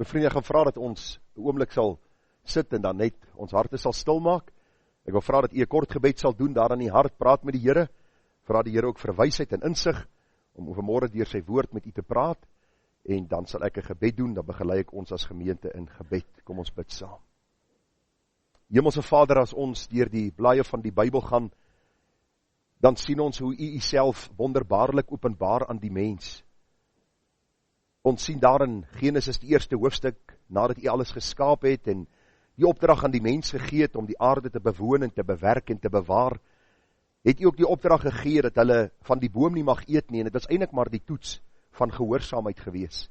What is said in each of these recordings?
My vriende, ek gaan vra dat ons 'n oomblik sal sit en dan net ons harte sal stilmaak. Ek wil vra dat u 'n kort gebed sal doen daar in die hart, praat met die Here, vra die Here ook vir wysheid en insig, om vanmôre deur sy woord met u te praat, en dan sal ek 'n gebed doen, dan begelei ek ons as gemeente in gebed. Kom ons bid saam. Hemelse Vader, as ons deur die blaaie van die Bybel gaan, dan sien ons hoe u self wonderbaarlik openbaar aan die mens. Ons sien daar in Genesis die eerste hoofstuk, nadat u alles geskaap het, en die opdrag aan die mens gegee het om die aarde te bewoon en te bewerk en te bewaar, het u ook die opdrag gegee dat hulle van die boom nie mag eet nie, en dit was eintlik maar die toets van gehoorsaamheid gewees.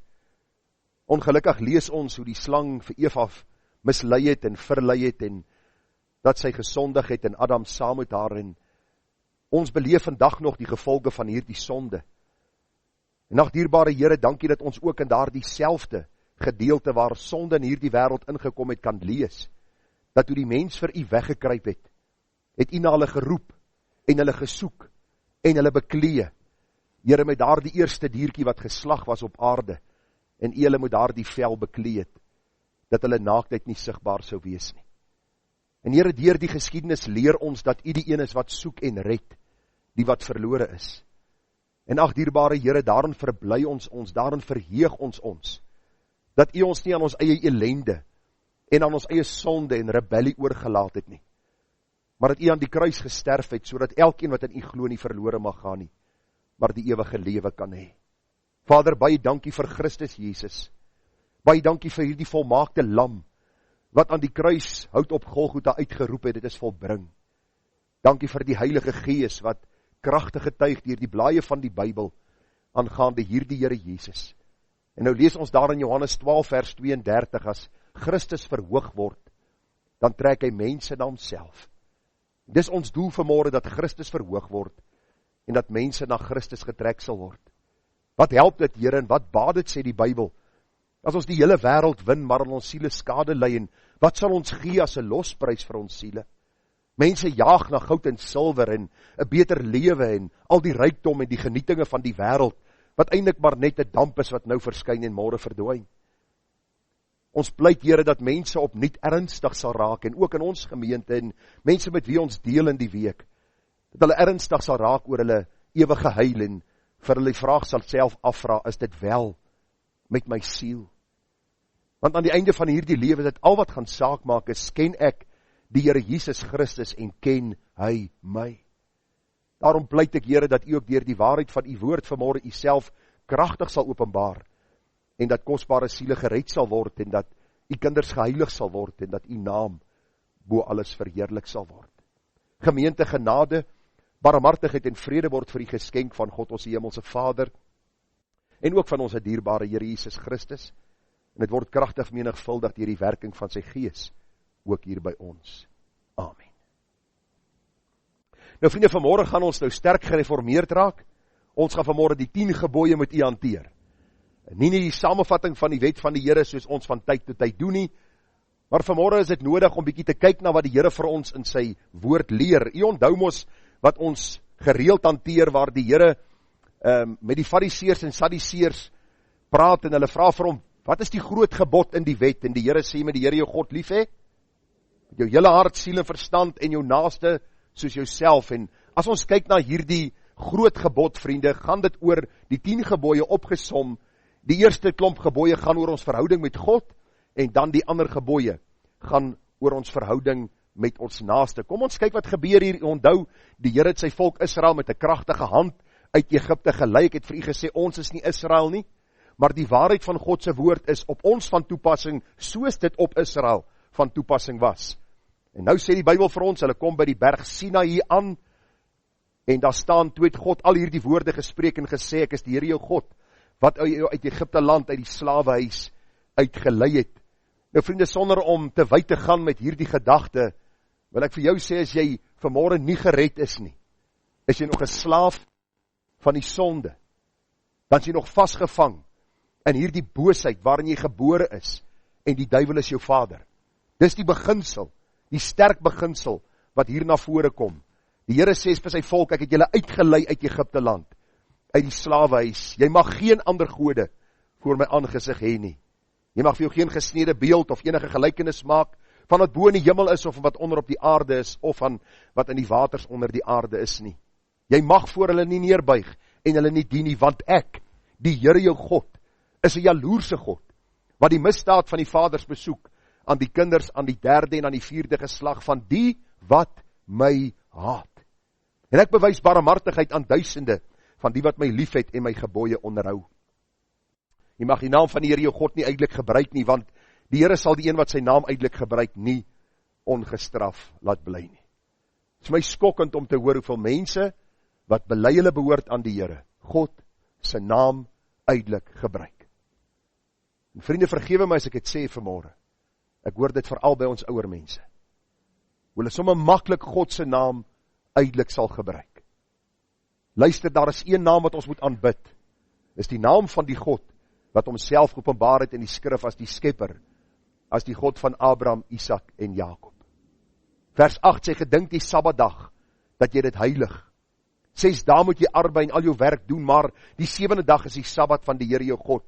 Ongelukkig lees ons hoe die slang vir Eva mislei het en verlei het, en dat sy gesondig het en Adam saam met haar, en ons beleef vandag nog die gevolge van hierdie sonde. En ag dierbare Here, dankie dat ons ook in daardie selfde gedeelte waar sonde in hierdie wêreld ingekom het kan lees, dat toe die mens vir u weggekruip het, het u na hulle geroep, en hulle gesoek, en hulle beklee, Here, met daardie eerste diertjie wat geslag was op aarde, en u hulle met daardie vel beklee het, dat hulle naaktheid nie sigbaar sou wees nie. En Here, deur die geskiedenis leer ons dat u die een is wat soek en red, die wat verlore is. En ag dierbare Here, daarin verbly ons, daarin verheug ons, dat u ons nie aan ons eie ellende, en aan ons eie sonde en rebellie oorgelaat het nie, maar dat u aan die kruis gesterf het, sodat elkeen wat in u glo nie verlore mag gaan nie, maar die ewige lewe kan hê. Vader, baie dankie vir Christus Jesus, baie dankie vir hierdie volmaakte lam, wat aan die kruis hout op Golgotha uitgeroep het, dit is volbring. Dankie vir die Heilige Gees, wat kragtig getuig deur die blaaie van die Bybel, aangaande hierdie Here Jesus. En nou lees ons daar in Johannes 12 vers 32, as Christus verhoog word, dan trek hy mense na homself. Dis ons doel vanmôre, dat Christus verhoog word, en dat mense na Christus getrek sal word. Wat help dit, Here, en wat baat dit, sê die Bybel, as ons die hele wêreld win, maar aan ons siele skade ly, en wat sal ons gee as 'n losprys vir ons siele? Mense jaag na goud en silwer, en 'n beter lewe, en al die rykdom en die genietinge van die wêreld, wat eintlik maar net 'n damp is wat nou verskyn en môre verdwyn. Ons pleit, Here, dat mense opnuut ernstig sal raak, en ook in ons gemeente, en mense met wie ons deel in die week, dat hulle ernstig sal raak oor hulle ewige heil, en vir hulle die vraag sal self afvra, is dit wel met my siel? Want aan die einde van hierdie lewe, dit al wat gaan saak maak is, ken ek die Here Jesus Christus, en ken hy my? Daarom pleit ek, Here, dat u ook deur die waarheid van u woord vanmôre u self kragtig sal openbaar, en dat kosbare siele gered sal word, en dat u kinders geheilig sal word, en dat u naam bo alles verheerlik sal word. Gemeente, genade, barmhartigheid en vrede word vir die geskenk van God ons hemelse Vader, en ook van ons dierbare Here Jesus Christus, en dit word kragtig menigvuldig deur die werking van sy Gees, ook hier by ons. Amen. Nou vriende, vanmôre gaan ons nou sterk gereformeerd raak. Ons gaan vanmôre die 10 gebooie met u hanteer. Nie die samevatting van die wet van die Here soos ons van tyd tot tyd doen nie, maar vanmôre is dit nodig om bietjie te kyk na wat die Here vir ons in sy woord leer. U onthou mos wat ons gereeld hanteer, waar die Here met die Fariseërs en Sadduseërs praat, en hulle vra vir hom, wat is die groot gebod in die wet? En die Here sê, met die Here jou God lief hê, met jou hele hart, siel en verstand, en jou naaste soos jouself. En as ons kyk na hierdie groot gebod, vriende, gaan dit oor die 10 gebooie opgesom. Die eerste klomp gebooie gaan oor ons verhouding met God, en dan die ander gebooie gaan oor ons verhouding met ons naaste. Kom ons kyk wat gebeur hier. Onthou, die Here het sy volk Israel met 'n kragtige hand uit Egipte gelei. Ek het vir u gesê, ons is nie Israel nie, maar die waarheid van God se woord is op ons van toepassing, soos dit op Israel van toepassing was. En nou sê die Bybel vir ons, hulle kom by die berg Sinaï aan, en daar staan, toe het God al hierdie woorde gespreek en gesê, ek is die Here jou God, wat jou uit Egipte land, uit die slawehuis uitgelei het. Nou vriende, sonder om te wyd te gaan met hierdie gedagte, wil ek vir jou sê, as jy vanmôre nie gered is nie, is jy nog 'n slaaf van die sonde, dan is jy nog vasgevang in hierdie boosheid waarin jy gebore is, en die duiwel is jou vader. Dis die beginsel, die sterk beginsel, wat hier na vore kom. Die Here sê vir sy volk, ek het julle uitgelei uit Egipte land, uit die slawehuis, jy mag geen ander gode voor my aangesig hê nie. Jy mag vir jou geen gesnede beeld of enige gelykenis maak van wat bo in die hemel is of wat onder op die aarde is of van wat in die waters onder die aarde is nie. Jy mag voor hulle nie neerbuig en hulle nie dien nie, want ek, die Here jou God, is 'n jaloerse God, wat die misdaad van die vaders besoek aan die kinders, aan die 3de en aan die 4de geslag van die wat my haat. En ek bewys barmhartigheid aan duisende van die wat my liefhet en my gebooie onderhou. Jy mag die naam van die Here jou God nie uitelik gebruik nie, want die Here sal die een wat sy naam uitelik gebruik nie ongestraf laat bly nie. Het is my skokkend om te hoor hoeveel mense wat bely hulle behoort aan die Here, God sy naam uitelik gebruik. En vriende, vergewe my as ek het sê vanmôre. Ek hoor dit veral by ons ouer mense. Hoe hulle sommer maklik God se naam uitelik sal gebruik. Luister, daar is een naam wat ons moet aanbid. Dis die naam van die God wat homself geopenbaar het in die skrif as die skepper, as die God van Abraham, Isak en Jakob. Vers 8 sê, gedink die Sabbatdag, dat jy dit heilig. 6 dae moet jy arbei en al jou werk doen, maar die 7de dag is die Sabbat van die Here jou God.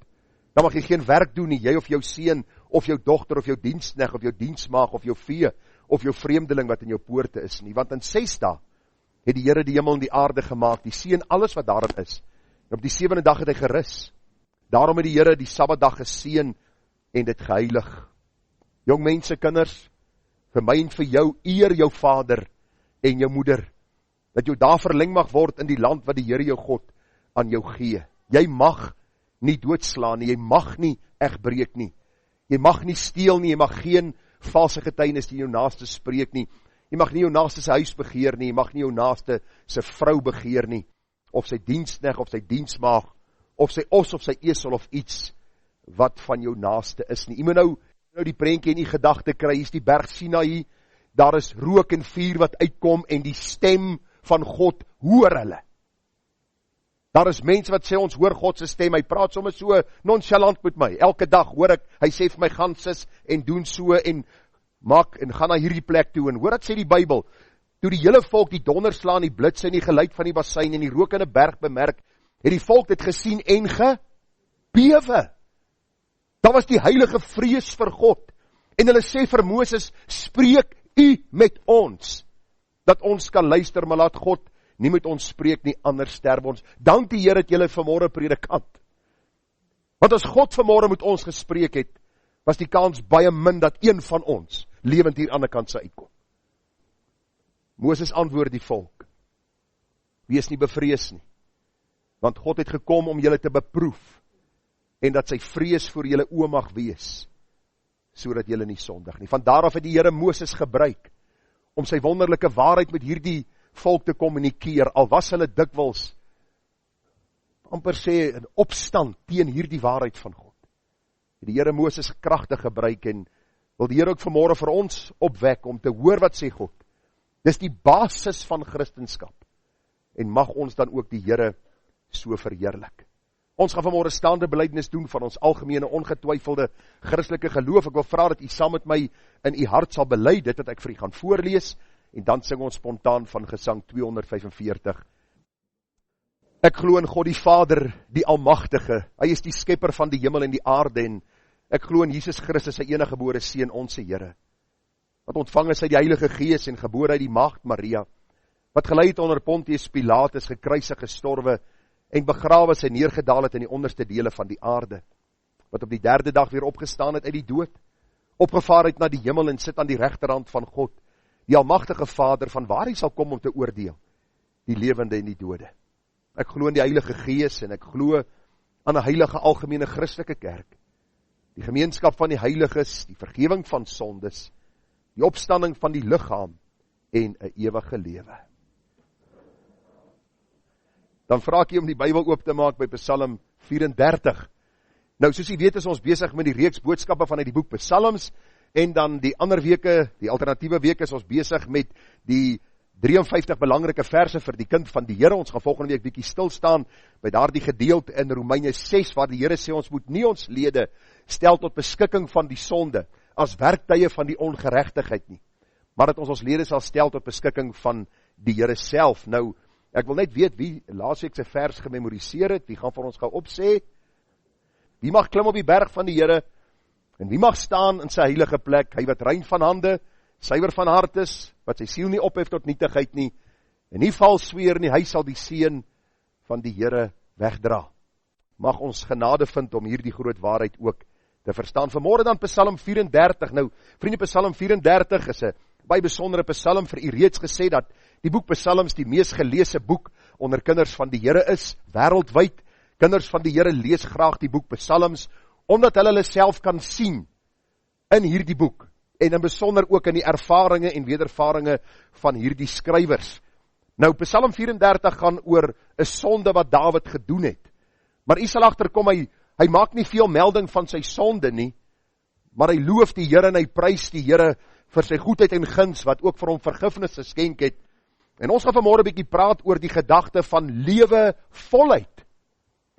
Dan mag jy geen werk doen nie, jy of jou seun, of jou dogter, of jou diensknegt, of jou diensmaag, of jou vee, of jou vreemdeling wat in jou poorte is nie. Want in 6 dae het die Here die hemel en die aarde gemaak, die see en alles wat daarin is. En op die 7de dag het hy gerus. Daarom het die Here die Sabbatdag geseën en dit geheilig. Jong mense, kinders, vir my en vir jou, eer jou vader en jou moeder, dat jou daar verleng mag word in die land wat die Here jou God aan jou gee. Jy mag nie doodslaan nie, jy mag nie egbreek nie, jy mag nie steel nie, jy mag geen valse getuienis teen jou naaste spreek nie, jy mag nie jou naaste se huis begeer nie, jy mag nie jou naaste se vrou begeer nie, of sy diensknegt, of sy diensmaag, of sy os, of sy esel, of iets wat van jou naaste is nie. Jy moet nou die prentjie in die gedagte kry, hier is die berg Sinaï, daar is rook en vuur wat uitkom, en die stem van God hoor hulle. Daar is mense wat sê, ons hoor God se stem, hy praat sommer so nonchalant met my, elke dag hoor ek, hy sê vir my, gaan sis, en doen so, en maak, en gaan na hierdie plek toe, en hoor wat sê die Bybel, toe die hele volk die donderslaan, die blitse en die geluid van die bassein, en die rokende berg bemerk, het die volk dit gesien en gebewe. Daar was die heilige vrees vir God, en hulle sê vir Moses, spreek u met ons, dat ons kan luister, maar laat God nie met ons spreek nie, anders sterwe ons. Dank die Here dat julle vanmôre predikant. Want as God vanmôre met ons gespreek het, was die kans baie min dat een van ons lewend hier aan die kant sou uitkom. Moses antwoord die volk, wees nie bevrees nie, want God het gekom om julle te beproef, en dat sy vrees voor julle oë mag wees, sodat julle nie sondig nie. Van daaraf het die Here Moses gebruik, om sy wonderlike waarheid met hierdie volk te kommunikeer, al was hulle dikwels, amper sê, in opstand teen hierdie waarheid van God. Die Here Moses kragtig gebruik, en wil die Here ook vanmôre vir ons opwek, om te hoor wat sê God. Dis die basis van Christenskap, en mag ons dan ook die Here so verheerlik. Ons gaan vanmôre staande belydenis doen van ons algemene ongetwyfelde Christelike geloof. Ek wil vra dat u saam met my in u hart sal bely dit wat ek vir u gaan voorlees, en dan sing ons spontaan van gesang 245. Ek glo in God die Vader, die Almagtige. Hy is die skepper van die hemel en die aarde, en ek glo in Jesus Christus, sy eniggebore seun, ons Here, wat ontvang is uit die Heilige Gees en gebore uit die maagd Maria, wat gelei het onder Pontius Pilatus, gekruisig, gestorwe en begrawe is en neergedaal het in die onderste dele van die aarde, wat op die 3de dag weer opgestaan het uit die dood, opgevaar het na die hemel en sit aan die regterhand van God, die Almagtige Vader, van waar hy sal kom om te oordeel, die lewende en die dode. Ek glo in die Heilige Gees en ek glo aan 'n heilige algemene Christelike kerk, die gemeenskap van die heiliges, die vergifnis van sondes, die opstanding van die liggaam en 'n ewige lewe. Dan vra ek jy om die Bybel oop te maak by Psalm 34. Nou, soos jy weet, is ons besig met die reeks boodskappe vanuit die boek Psalms, en dan die ander weke, die alternatiewe weke, is ons besig met die 53 belangrike verse vir die kind van die Here. Ons gaan volgende week bietjie stil staan by daardie gedeelte in Romeine 6, waar die Here sê, ons moet nie ons lede stel tot beskikking van die sonde, as werktuie van die ongeregtigheid nie, maar dat ons lede sal stel tot beskikking van die Here self. Nou, ek wil net weet wie laasweek sy vers gememoriseer het, wie gaan vir ons gou opsê? Wie mag klim op die berg van die Here? En wie mag staan in sy heilige plek? Hy wat rein van hande, suiwer van hart is, wat sy siel nie ophef tot nietigheid nie, en nie vals sweer nie, hy sal die seën van die Here wegdra. Mag ons genade vind om hierdie groot waarheid ook te verstaan. Vanmorgen dan Psalm 34. Nou, vriende, Psalm 34 is 'n baie besondere psalm. Vir u reeds gesê dat die boek Psalms die mees geleese boek onder kinders van die Here is, wêreldwyd. Kinders van die Here lees graag die boek Psalms, omdat hulle self kan sien in hierdie boek, en in besonder ook in die ervarings en wedervarings van hierdie skrywers. Nou, Psalm 34 gaan oor 'n sonde wat Dawid gedoen het. Maar u sal agterkom, hy maak nie veel melding van sy sonde nie, maar hy loof die Here en hy prys die Here vir sy goedheid en guns, wat ook vir hom vergifnis geskenk het. En ons gaan vanmôre 'n bietjie praat oor die gedagte van lewe voluit,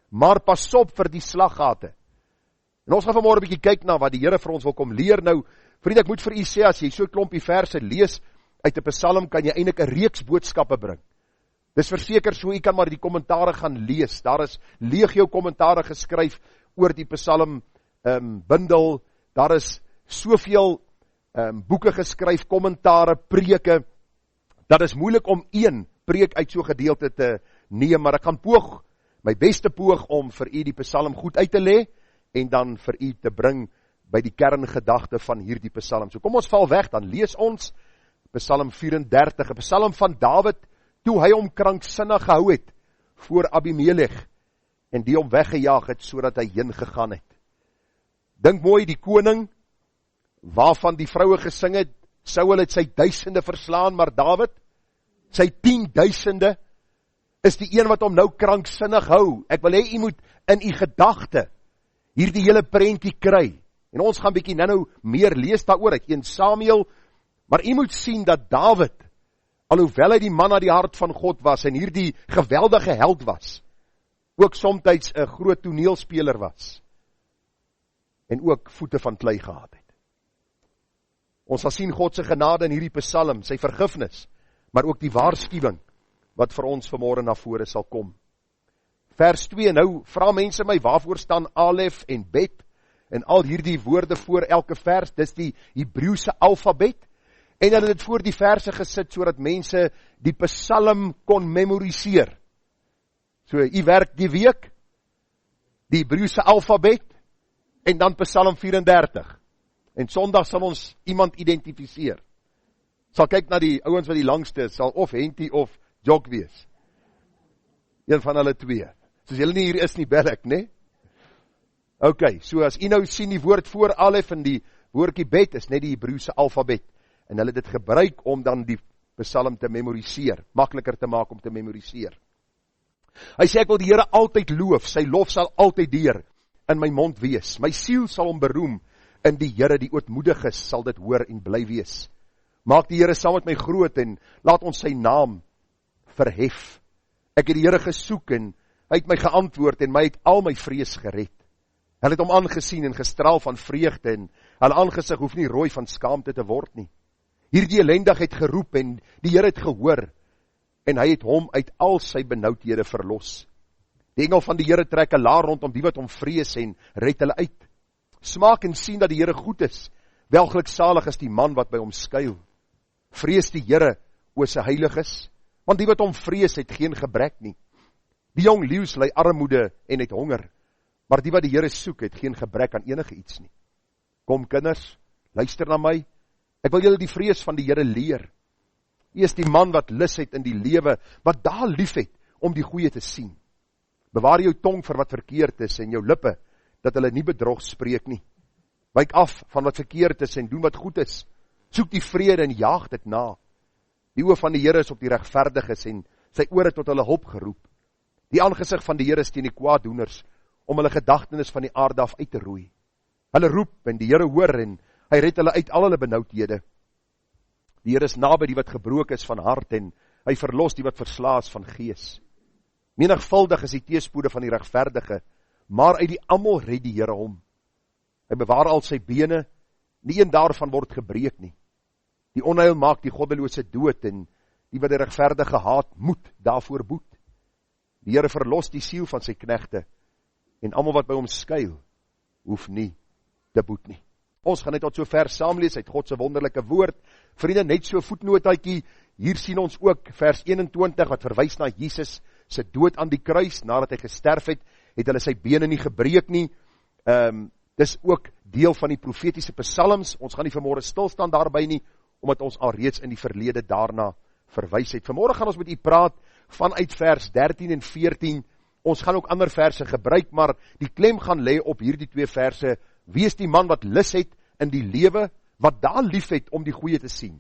maar pas op vir die slaggate. En ons gaan vanmôre 'n bietjie kyk na wat die Here vir ons wil kom leer. Nou, vriende, ek moet vir u sê, as jy so 'n klompie verse lees uit 'n Psalm, kan jy eintlik 'n reeks boodskappe bring. Dis verseker so, u kan maar die kommentare gaan lees. Daar is legio kommentare geskryf oor die Psalm bundel. Daar is soveel boeke geskryf, kommentare, preke. Dat is moeilik om een preek uit so gedeelte te neem, maar ek gaan poog, my beste poog om vir u die Psalm goed uit te lê en dan vir u te bring by die kerngedagte van hierdie Psalm. So kom ons val weg, dan lees ons Psalm 34, 'n Psalm van Dawid, toe hy hom kranksinnig gehou het voor Abimelech en die hom weggejaag het sodat hy heen gegaan het. Dink mooi, die koning waarvan die vroue gesing het, Saul het sy duisende verslaan, maar Dawid, sy 10.000 is die een wat hom nou kranksinnig hou. Ek wil hê u moet in u gedagte hierdie hele prentjie kry. En ons gaan bietjie nou meer lees daaroor uit 1 Samuel, maar u moet sien dat Dawid, alhoewel hy die man na die hart van God was en hierdie geweldige held was, ook somtyds 'n groot toneelspeler was en ook voete van klei gehad het. Ons sal sien God se genade in hierdie Psalm, sy vergifnis, maar ook die waarskuwing wat vir ons vanmôre na vore sal kom. Vers 2, nou vra mense my, waarvoor staan Alef en Bet en al hierdie woorde voor elke vers? Dis die Hebreëse alfabet. En hulle het dit voor die verse gesit, sodat mense die Psalm kon memoriseer. So, u werk die week, die Hebreëse alfabet, en dan Psalm 34. En Sondag sal ons iemand identifiseer. Sal kyk na die ouens wat die langste is, sal of Henty of Jock wees. Een van hulle twee. Soos julle nie hier is nie, bel ek, né? Ok, so as u nou sien die woord voor Alef en die woordjie Bet is net die Hebreëse alfabet. En hulle dit gebruik om dan die Psalm te memoriseer, makliker te maak om te memoriseer. Hy sê, ek wil die Here altyd loof, sy lof sal altyd deur in my mond wees. My siel sal hom beroem in die Here, die ootmoediges sal dit hoor en bly wees. Maak die Here saam met my groot en laat ons sy naam verhef. Ek het die Here gesoek en hy het my geantwoord en my het al my vrees gered. Hulle het hom aangesien en gestraal van vreugde en hulle aangesig hoef nie rooi van skaamte te word nie. Hierdie ellendigheid geroep en die Here het gehoor en hy het hom uit al sy benoudhede verlos. Die engel van die Here trek 'n laar rondom die wat hom vrees en red hulle uit. Smaak en sien dat die Here goed is. Welgeluksalig is die man wat by hom skuil. Vrees die Here, o sy heiliges, want die wat hom vrees het geen gebrek nie. Die jong leeu's ly armoede en het honger, maar die wat die Here soek het geen gebrek aan enige iets nie. Kom kinders, luister na my. Ek wil julle die vrees van die Here leer. U is die man wat lus het in die lewe, wat daar lief het om die goeie te sien. Bewaar jou tong vir wat verkeerd is en jou lippe, dat hulle nie bedrog spreek nie. Wyk af van wat verkeerd is en doen wat goed is. Soek die vrede en jaag dit na. Die oë van die Here is op die regverdiges en sy ore tot hulle hulp geroep. Die aangesig van die Here is teen die kwaaddoeners, om hulle gedagtenis van die aarde af uit te roei. Hulle roep en die Here hoor en hy red hulle uit al hulle benoudhede. Die Here is naby die wat gebroken is van hart en hy verlos die wat verslaas van gees. Menigvuldig is die teëspoede van die regverdige, maar uit die almal red die Here hom. Hy bewaar al sy bene, nie een daarvan word gebreek nie. Die onheil maak die goddelose dood en die wat die regverdige haat, moet daarvoor boet. Die Here verlos die siel van sy knegte en almal wat by hom skuil, hoef nie te boet nie. Ons gaan net tot so ver saamlees uit God se wonderlike woord. Vriende, net so voetnootjie, hier sien ons ook vers 21 wat verwys na Jesus se dood aan die kruis. Nadat hy gesterf het, het hulle sy bene nie gebreek nie. Dis ook deel van die profetiese psalms. Ons gaan nie vanmôre stilstaan daarby nie, omdat ons al reeds in die verlede daarna verwys het. Vanmôre gaan ons met u praat vanuit vers 13 en 14. Ons gaan ook ander verse gebruik, maar die klem gaan lê op hierdie 2 verse. Wees die man wat lus het in die lewe, wat daar lief het om die goeie te sien.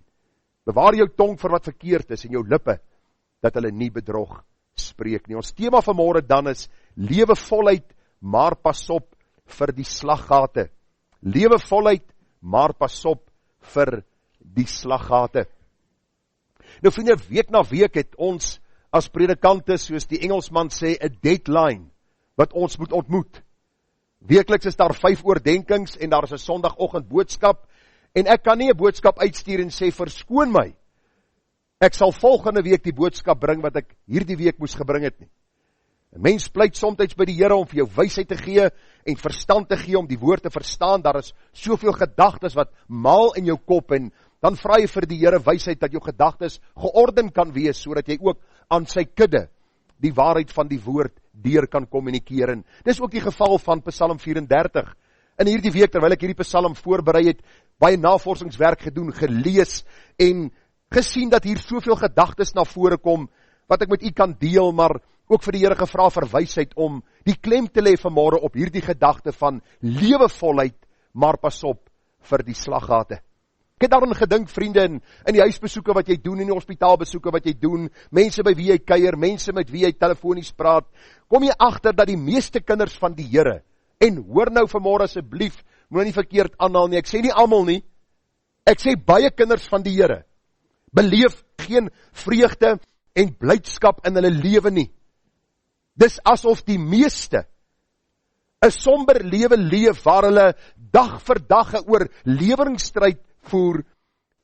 Bewaar jou tong vir wat verkeerd is en jou lippe, dat hulle nie bedrog spreek nie. Ons tema vanmôre dan is, lewe voluit, maar pas op vir die slaggate. Lewe voluit, maar pas op vir die slaggate. Nou vriende, week na week het ons as predikante, soos die Engelsman sê, 'n deadline, wat ons moet ontmoet. Weekliks is daar 5 oordenkings, en daar is 'n Sondagoggend boodskap, en ek kan nie 'n boodskap uitstuur en sê, verskoon my, ek sal volgende week die boodskap bring, wat ek hierdie week moes gebring het nie. 'n Mens pleit soms by die Here om vir jou wysheid te gee, en verstand te gee om die woord te verstaan. Daar is soveel gedagtes wat maal in jou kop, en dan vra jy vir die Here wysheid, dat jou gedagtes georden kan wees, sodat jy ook aan sy kudde die waarheid van die woord deur kan kommunikeer. En dis ook die geval van Psalm 34. In hierdie week, terwyl ek hierdie Psalm voorberei het, baie navorsingswerk gedoen, gelees, en gesien dat hier soveel gedagtes na vore kom, wat ek met u kan deel, maar ook vir die Here gevra vir wysheid om die klem te lê vanmôre op hierdie gedagte van lewe voluit, maar pas op vir die slaggate. Ek het daarin gedink, vriende, in die huisbesoeke wat jy doen, in die hospitaalbesoeke wat jy doen, mense by wie jy kuier, mense met wie jy telefonies praat, kom jy agter dat die meeste kinders van die Here, en hoor nou vanmôre asseblief, moet nie verkeerd aanhaal nie, ek sê nie almal nie, ek sê baie kinders van die Here, beleef geen vreugde en blydskap in hulle lewe nie. Dis asof die meeste 'n somber lewe leef, waar hulle dag vir dag 'n oorlewingsstryd voer,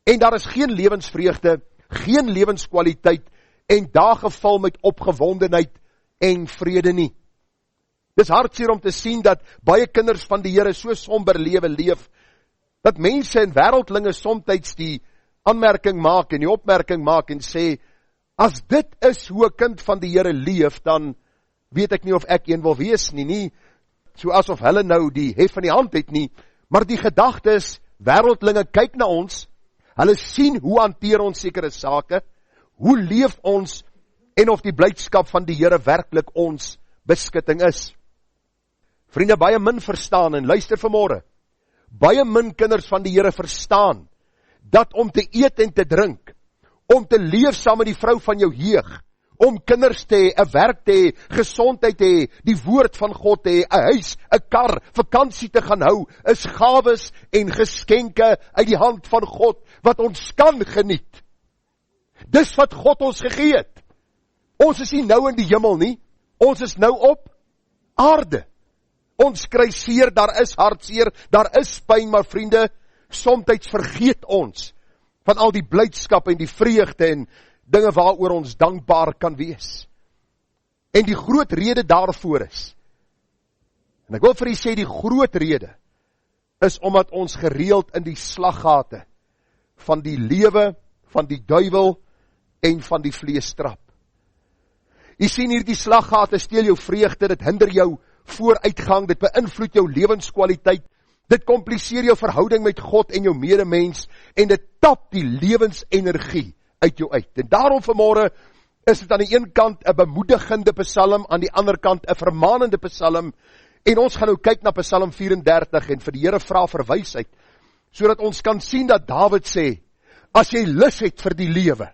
en daar is geen lewensvreugde, geen lewenskwaliteit, en dae gevul met opgewondenheid en vrede nie. Dis hartseer om te sien dat baie kinders van die Here so somber lewe leef, dat mense en wêreldlinge soms die aanmerking maak en die opmerking maak en sê, as dit is hoe 'n kind van die Here leef, dan weet ek nie of ek een wil wees nie, so asof hulle nou die hef van die hand het nie, maar die gedagte is, wêreldlinge kyk na ons, hulle sien hoe hanteer ons sekere sake, hoe leef ons, en of die blydskap van die Here werklik ons beskutting is. Vriende, baie min verstaan, en luister vanmôre, baie min kinders van die Here verstaan, dat om te eet en te drink, om te leef saam met die vrou van jou jeug, om kinders te hê, 'n werk te hê, gesondheid te hê, die woord van God te hê, 'n huis, 'n kar, vakansie te gaan hou, is gawes en geskenke uit die hand van God, wat ons kan geniet. Dis wat God ons gegee het. Ons is nie nou in die hemel nie, ons is nou op aarde. Ons kry seer, daar is hartseer, daar is pyn, maar vriende, soms vergeet ons van al die blydskap en die vreugde en dinge waaroor ons dankbaar kan wees. En die groot rede daarvoor is, en ek wil vir u sê, die groot rede is omdat ons gereeld in die slaggate van die lewe, van die duiwel en van die vlees trap. U sien hier, die slaggate steel jou vreugde, dit hinder jou vooruitgang, dit beïnvloed jou lewenskwaliteit, dit kompliseer jou verhouding met God en jou medemens, en dit tap die lewensenergie uit jou uit. En daarom vanmôre is dit aan die een kant 'n bemoedigende psalm, aan die ander kant 'n vermaanende psalm, en ons gaan nou kyk na Psalm 34 en vir die Here vra vir wysheid, sodat ons kan sien dat Dawid sê, as jy lus het vir die lewe,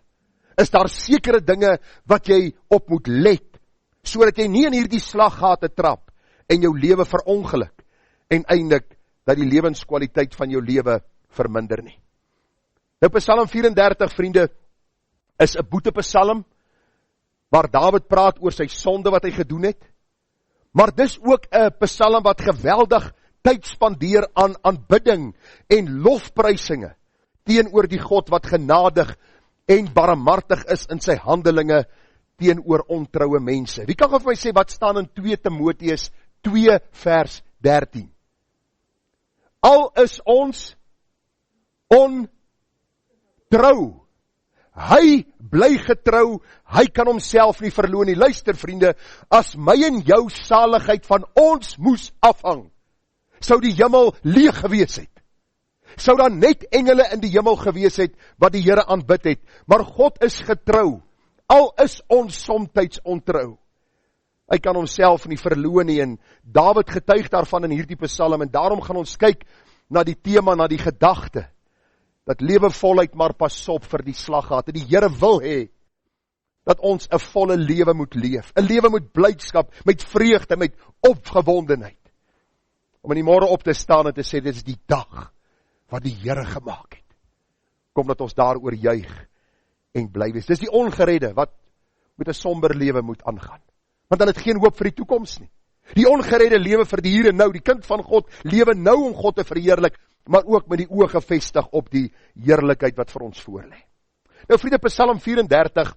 is daar sekere dinge wat jy op moet let, sodat jy nie in hierdie slaggate trap en jou lewe verongeluk, en eindelik dat die lewenskwaliteit van jou lewe verminder nie. Nou Psalm 34, vriende, is 'n boetepsalm, waar Dawid praat oor sy sonde wat hy gedoen het, maar dis ook 'n psalm wat geweldig tyd spandeer aan aanbidding en lofprysinge teenoor die God wat genadig en barmhartig is in sy handelinge teenoor ontroue mense. Wie kan vir my sê wat staan in 2 Timoteus 2 vers 13? Al is ons ontrou. Hy bly getrou, hy kan homself nie verloon nie. Luister vriende, as my en jou saligheid van ons moes afhang, sou die hemel leeg gewees het. Sou daar net engele in die hemel gewees het, wat die Here aanbid het. Maar God is getrou, al is ons somtyds ontrou. Hy kan homself nie verloon nie, en Dawid getuig daarvan in hierdie psalm, en daarom gaan ons kyk na die tema, na die gedagte, dat lewe voluit maar pas op vir die slaggate. Die Here wil hê, dat ons 'n volle lewe moet leef, 'n lewe met blydskap, met vreugde, met opgewondenheid. Om in die môre op te staan en te sê, dit is die dag, wat die Here gemaak het. Kom dat ons daaroor juig, en bly wees. Dis die ongeredde, wat met 'n somber lewe moet aangaan. Want hulle het geen hoop vir die toekoms nie. Die ongeredde lewe vir die hier en nou, die kind van God, lewe nou om God te verheerlik, maar ook met die oë gefestig op die heerlikheid wat vir ons voorlê. Nou vriende, Psalm 34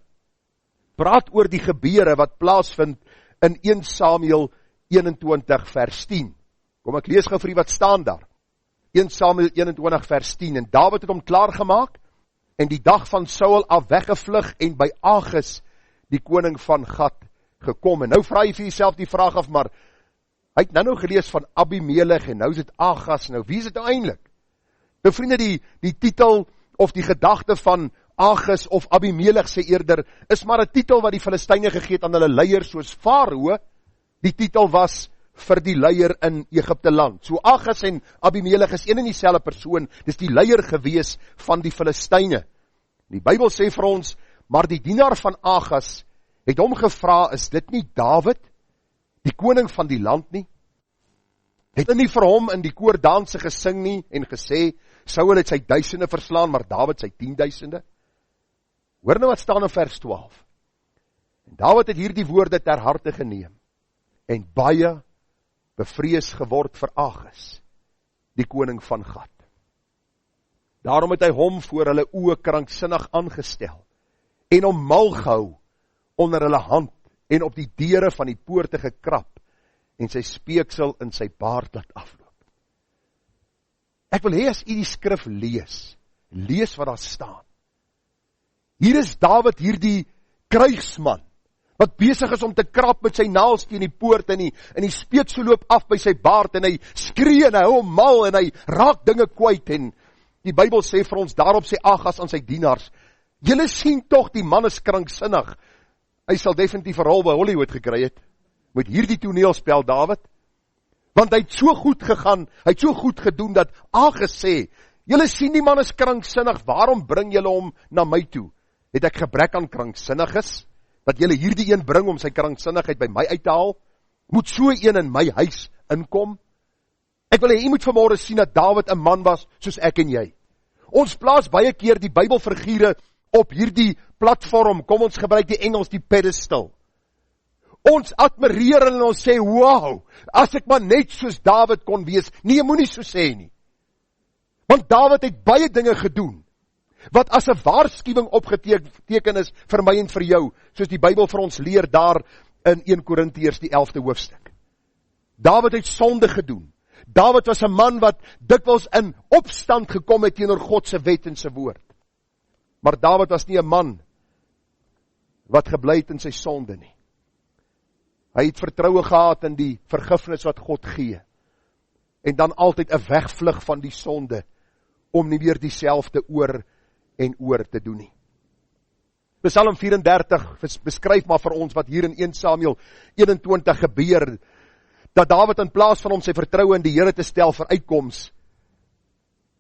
praat oor die gebeure wat plaasvind in 1 Samuel 21 vers 10. Kom ek lees gou vir u wat staan daar. 1 Samuel 21 vers 10, en Dawid het hom klaargemaak, en die dag van Saul af weggevlug, en by Agis, die koning van Gat, gekom. En nou vraag jy vir jouself die vraag af, maar hy het nou gelees van Abimelech, en nou is dit Agas, nou wie is dit nou eindelijk? Nou vriende, die titel, of die gedagte van Agis, of Abimelech sê eerder, is maar 'n titel wat die Filistyne gegee het aan hulle leiers, soos Farao, die titel was vir die leier in Egipte land. So Agis en Abimelech is een en dieselfde persoon, dis die leier gewees van die Filistyne. Die Bybel sê vir ons, maar die dienaar van Agis het hom gevra, is dit nie Dawid, die koning van die land nie? Het hy nie vir hom in die koordanse gesing nie, en gesê, Saul het sy duisende verslaan, maar Dawid sy 10.000? Hoor nou wat staan in vers 12. En Dawid het hierdie woorde ter harte geneem, en baie bevrees geword vir Agis, die koning van Gat. Daarom het hy hom voor hulle oë kranksinnig aangestel, en hom mal gehou onder hulle hand, en op die deure van die poorte gekrap, en sy speeksel in sy baard laat afloop. Ek wil hê as u die skrif lees wat daar staan. Hier is Dawid, hierdie krygsman, wat besig is om te krap met sy naels teen die poort, en die speeksel loop af by sy baard, en hy skree, en hy hou hom mal, en hy raak dinge kwyt, en die Bybel sê vir ons, daarop sê Agis aan sy dienaars, julle sien tog die man is kranksinnig. Hy sal definitief 'n rol by Hollywood gekry het, met hierdie toneelspel Dawid, want hy het so goed gegaan, hy het so goed gedoen, dat Agis sê, julle sien die man is kranksinnig, waarom bring julle hom na my toe? Het ek gebrek aan kranksinniges, dat julle hierdie een bring om sy kranksinnigheid by my uit te haal? Moet so een in my huis inkom? Ek wil hê, jy moet vanmôre sien dat Dawid 'n man was, soos ek en jy. Ons plaas baie keer die Bybelfigure op hierdie platform, kom ons gebruik die Engels, die pedestal. Ons admireer en ons sê, wow, as ek maar net soos Dawid kon wees. Nee, moenie so sê nie. Want Dawid het baie dinge gedoen, wat as 'n waarskuwing opgeteken is vir my en vir jou, soos die Bybel vir ons leer daar in 1 Korintiërs die 11de hoofstuk. Dawid het sonde gedoen. Dawid was 'n man wat dikwels in opstand gekom het teenoor God se wet en sy woord. Maar Dawid was nie 'n man wat gebly het in sy sonde nie. Hy het vertroue gehad in die vergifnis wat God gee, en dan altyd 'n wegvlug van die sonde, om nie weer dieselfde oor en oor te doen nie. Psalm 34 beskryf maar vir ons wat hier in 1 Samuel 21 gebeur, dat Dawid in plaas van om sy vertroue in die Here te stel vir uitkoms,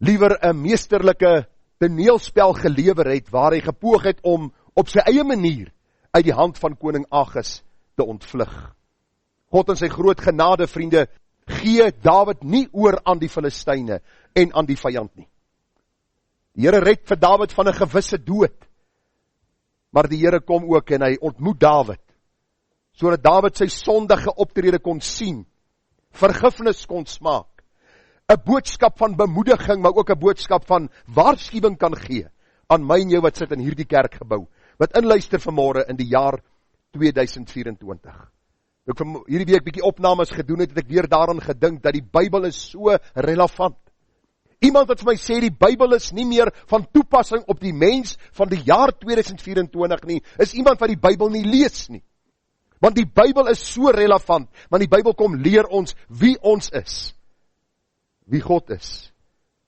liewer 'n meesterlike toneelspel gelewer het, waar hy gepoog het om op sy eie manier uit die hand van koning Agis te ontvlug. God in sy groot genade, vriende, gee Dawid nie oor aan die Filistyne en aan die vyand nie. Die Here red vir Dawid van 'n gewisse dood, maar die Here kom ook en hy ontmoet Dawid, sodat Dawid sy sondige optrede kon sien, vergifnis kon smaak, 'n boodskap van bemoediging, maar ook 'n boodskap van waarskuwing kan gee aan my en jou wat sit in hierdie kerkgebou, wat inluister vanmôre in die jaar 2024. Ek hierdie week bietjie opnames gedoen het ek weer daaraan gedink dat die Bybel is so relevant. Iemand wat vir my sê, die Bybel is nie meer van toepassing op die mens van die jaar 2024 nie, is iemand wat die Bybel nie lees nie. Want die Bybel is so relevant, want die Bybel kom leer ons wie ons is, wie God is,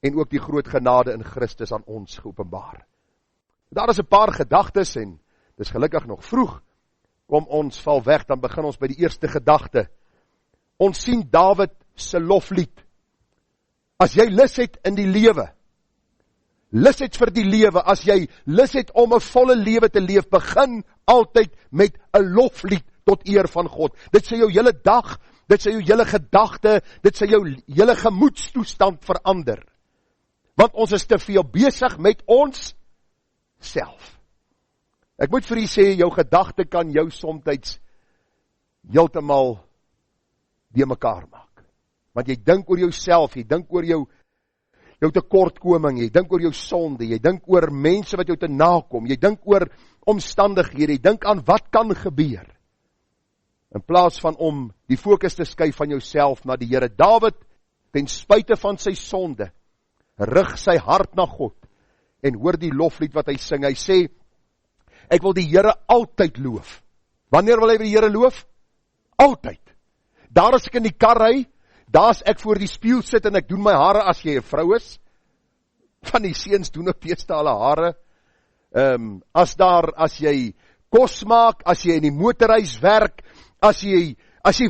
en ook die groot genade in Christus aan ons geopenbaar. Daar is 'n paar gedagtes, en dis gelukkig nog vroeg, kom ons val weg, dan begin ons by die eerste gedagte. Ons sien Dawid se loflied. As jy lus het in die lewe, lus het vir die lewe, as jy lus het om 'n volle lewe te leef, begin altyd met 'n loflied tot eer van God. Dit sê jou hele dag, dit sê jou hele gedagte, dit sê jou hele gemoedstoestand verander. Want ons is te veel besig met ons self. Ek moet vir u sê, jou gedagte kan jou somtyds heeltemal die mekaar maak. Want jy dink oor jouself, jy dink oor jou tekortkoming, jy dink oor jou sonde, jy dink oor mense wat jou te nakom, jy dink oor omstandighede, jy dink aan wat kan gebeur. In plaas van om die fokus te skuif van jouself na die Here. Dawid, ten spyte van sy sonde, rig sy hart na God, en hoor die loflied wat hy sing. Hy sê, ek wil die Here altyd loof. Wanneer wil hy die Here loof? Altyd. Daar as ek in die kar ry, daar as ek voor die spieël sit en ek doen my hare, as jy 'n vrou is, van die seuns doen ook deesdae hulle hare, as jy kos maak, as jy in die motorhuis werk, as jy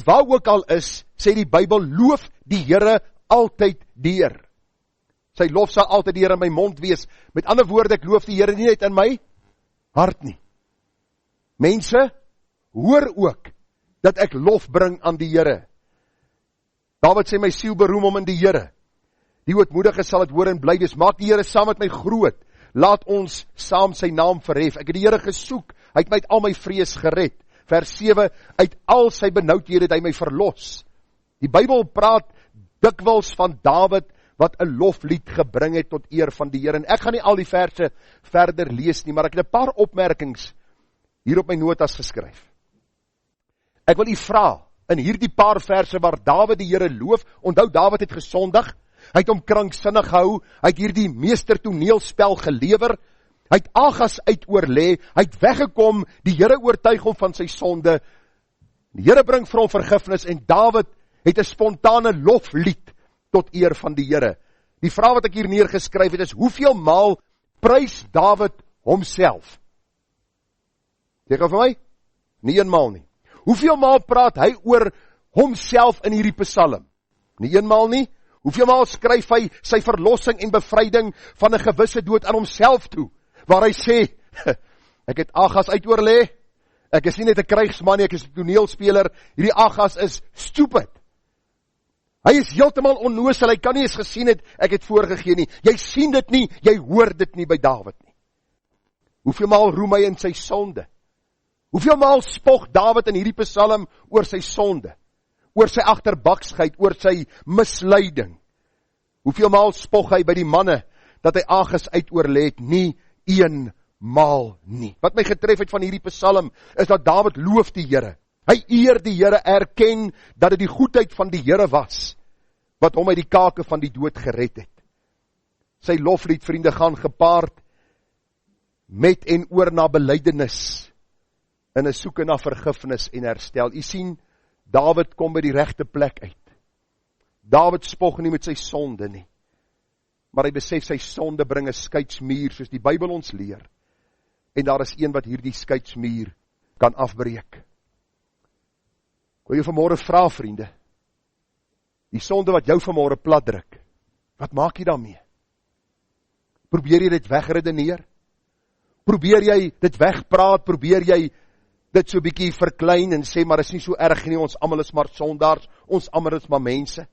waar ook al is, sê die Bybel, loof die Here altyd deur. Sy lof sal altyd deur in my mond wees. Met ander woorde, ek loof die Here nie net in my hart nie. Mense, hoor ook dat ek lof bring aan die Here. Dawid sê, my siel beroem hom in die Here. Die ootmoedige sal dit hoor en bly wees. Maak die Here saam met my groot. Laat ons saam sy naam verhef. Ek het die Here gesoek. Hy het my uit al my vrees gered. Vers 7, uit al sy benoudhede het hy my verlos. Die Bybel praat dikwels van Dawid wat 'n loflied gebring het tot eer van die Here. En ek gaan nie al die verse verder lees nie, maar ek het 'n paar opmerkings hier op my notas geskryf. Ek wil u vra, in hierdie paar verse waar Dawid die Here loof, onthou Dawid het gesondig, hy het hom kranksinnig gehou, hy het hierdie meester toneelspel gelewer, hy het Agas uitoorlê, hy het weggekom, die Here oortuig hom van sy sonde, die Here bring vir hom vergifnis, en Dawid het 'n spontane loflied tot eer van die Here. Die vraag wat ek hier neergeskryf het is, hoeveel maal prys Dawid homself? Sê gou vir my? Nie eenmaal nie. Hoeveel maal praat hy oor homself in hierdie psalm? Nie eenmaal nie. Hoeveel maal skryf hy sy verlossing en bevryding van 'n gewisse dood aan homself toe, waar hy sê, ek het Agas uitoorlê, ek is nie net 'n krygsman nie, ek is 'n toneelspeler, hierdie Agas is stupid. Hy is heeltemal onnoosel, hy kan nie eens gesien het, ek het voorgegee nie. Jy sien dit nie, jy hoor dit nie by Dawid nie. Hoeveel maal roem hy in sy sonde? Hoeveel maal spog Dawid in hierdie psalm oor sy sonde? Oor sy agterbaksheid, oor sy misleiding? Hoeveel maal spog hy by die manne, dat hy Agas uitoorlê het? Nie eenmaal nie. Wat my getref het van hierdie psalm, is dat Dawid loof die Here. Hy eer die Here, erken dat dit die goedheid van die Here was, wat hom uit die kake van die dood gered het. Sy loflied, vriende, gaan gepaard met en oor na belydenis, in 'n soeke na vergifnis en herstel. U sien, Dawid kom by die regte plek uit. Dawid spog nie met sy sonde nie, maar hy besef sy sonde bring 'n skeidsmuur, soos die Bybel ons leer. En daar is een wat hierdie skeidsmuur kan afbreek. Ek wil jou vanmôre vra, vriende, die sonde wat jou vanmôre platdruk, wat maak jy daarmee? Probeer jy dit wegredeneer? Probeer jy dit wegpraat? Probeer jy dit so bietjie verklein en sê, maar is nie so erg nie, ons almal is maar sondaars, ons almal is maar mense?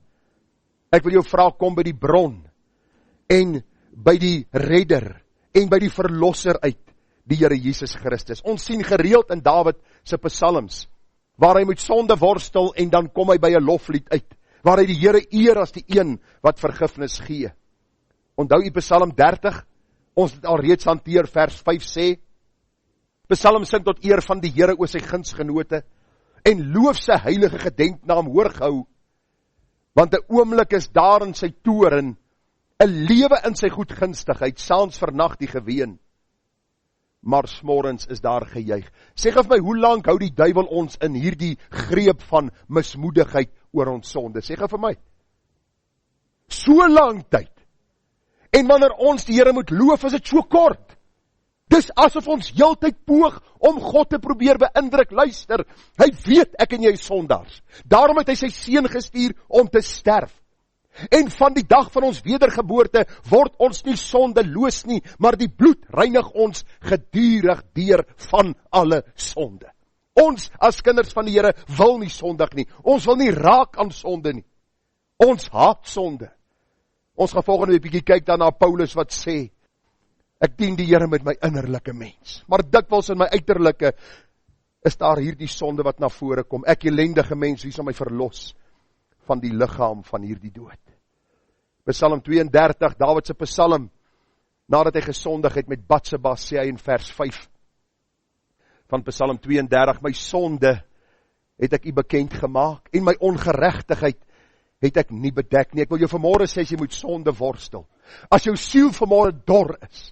Ek wil jou vra, kom by die bron, en by die redder, en by die verlosser uit, die Here Jesus Christus. Ons sien gereeld in Dawid se psalms, waar hy met sonde worstel, en dan kom hy by 'n loflied uit, waar hy die Here eer as die een wat vergifnis gee. Onthou u Psalm 30, ons het al reeds hanteer, vers 5 sê, Psalm sing tot eer van die Here oor sy gunsgenote, en loof sy heilige gedenknaam, hoor gehou, want 'n oomblik is daar in sy toren, 'n lewe in sy goedgunstigheid, saans vernag die geween, maar smorgens is daar gejuig. Sê vir my, hoe lank hou die duiwel ons in hierdie greep van mismoedigheid oor ons sonde? Sê vir my. So lang tyd. En wanneer ons die Here moet loof, is dit so kort. Dis asof ons heeltyd poog om God te probeer beïndruk. Luister, hy weet ek en jy is sondaars. Daarom het hy sy seun gestuur om te sterf. En van die dag van ons wedergeboorte word ons nie sondeloos nie, maar die bloed reinig ons gedurig deur van alle sonde. Ons as kinders van die Here wil nie sondig nie. Ons wil nie raak aan sonde nie. Ons haat sonde. Ons gaan volgende week bietjie kyk dan na Paulus wat sê, ek dien die Here met my innerlike mens, maar dikwels in my uiterlike is daar hierdie sonde wat na vore kom. Ek ellendige mens, wie sal my verlos van die liggaam van hierdie dood? Psalm 32, Dawid se psalm, nadat hy gesondig het met Batseba, sê hy in vers 5 van Psalm 32, my sonde het ek u bekend gemaak, en my ongeregtigheid het ek nie bedek nie. Ek wil jou vanmôre sê, as jy moet sonde worstel, as jou siel vanmôre dor is,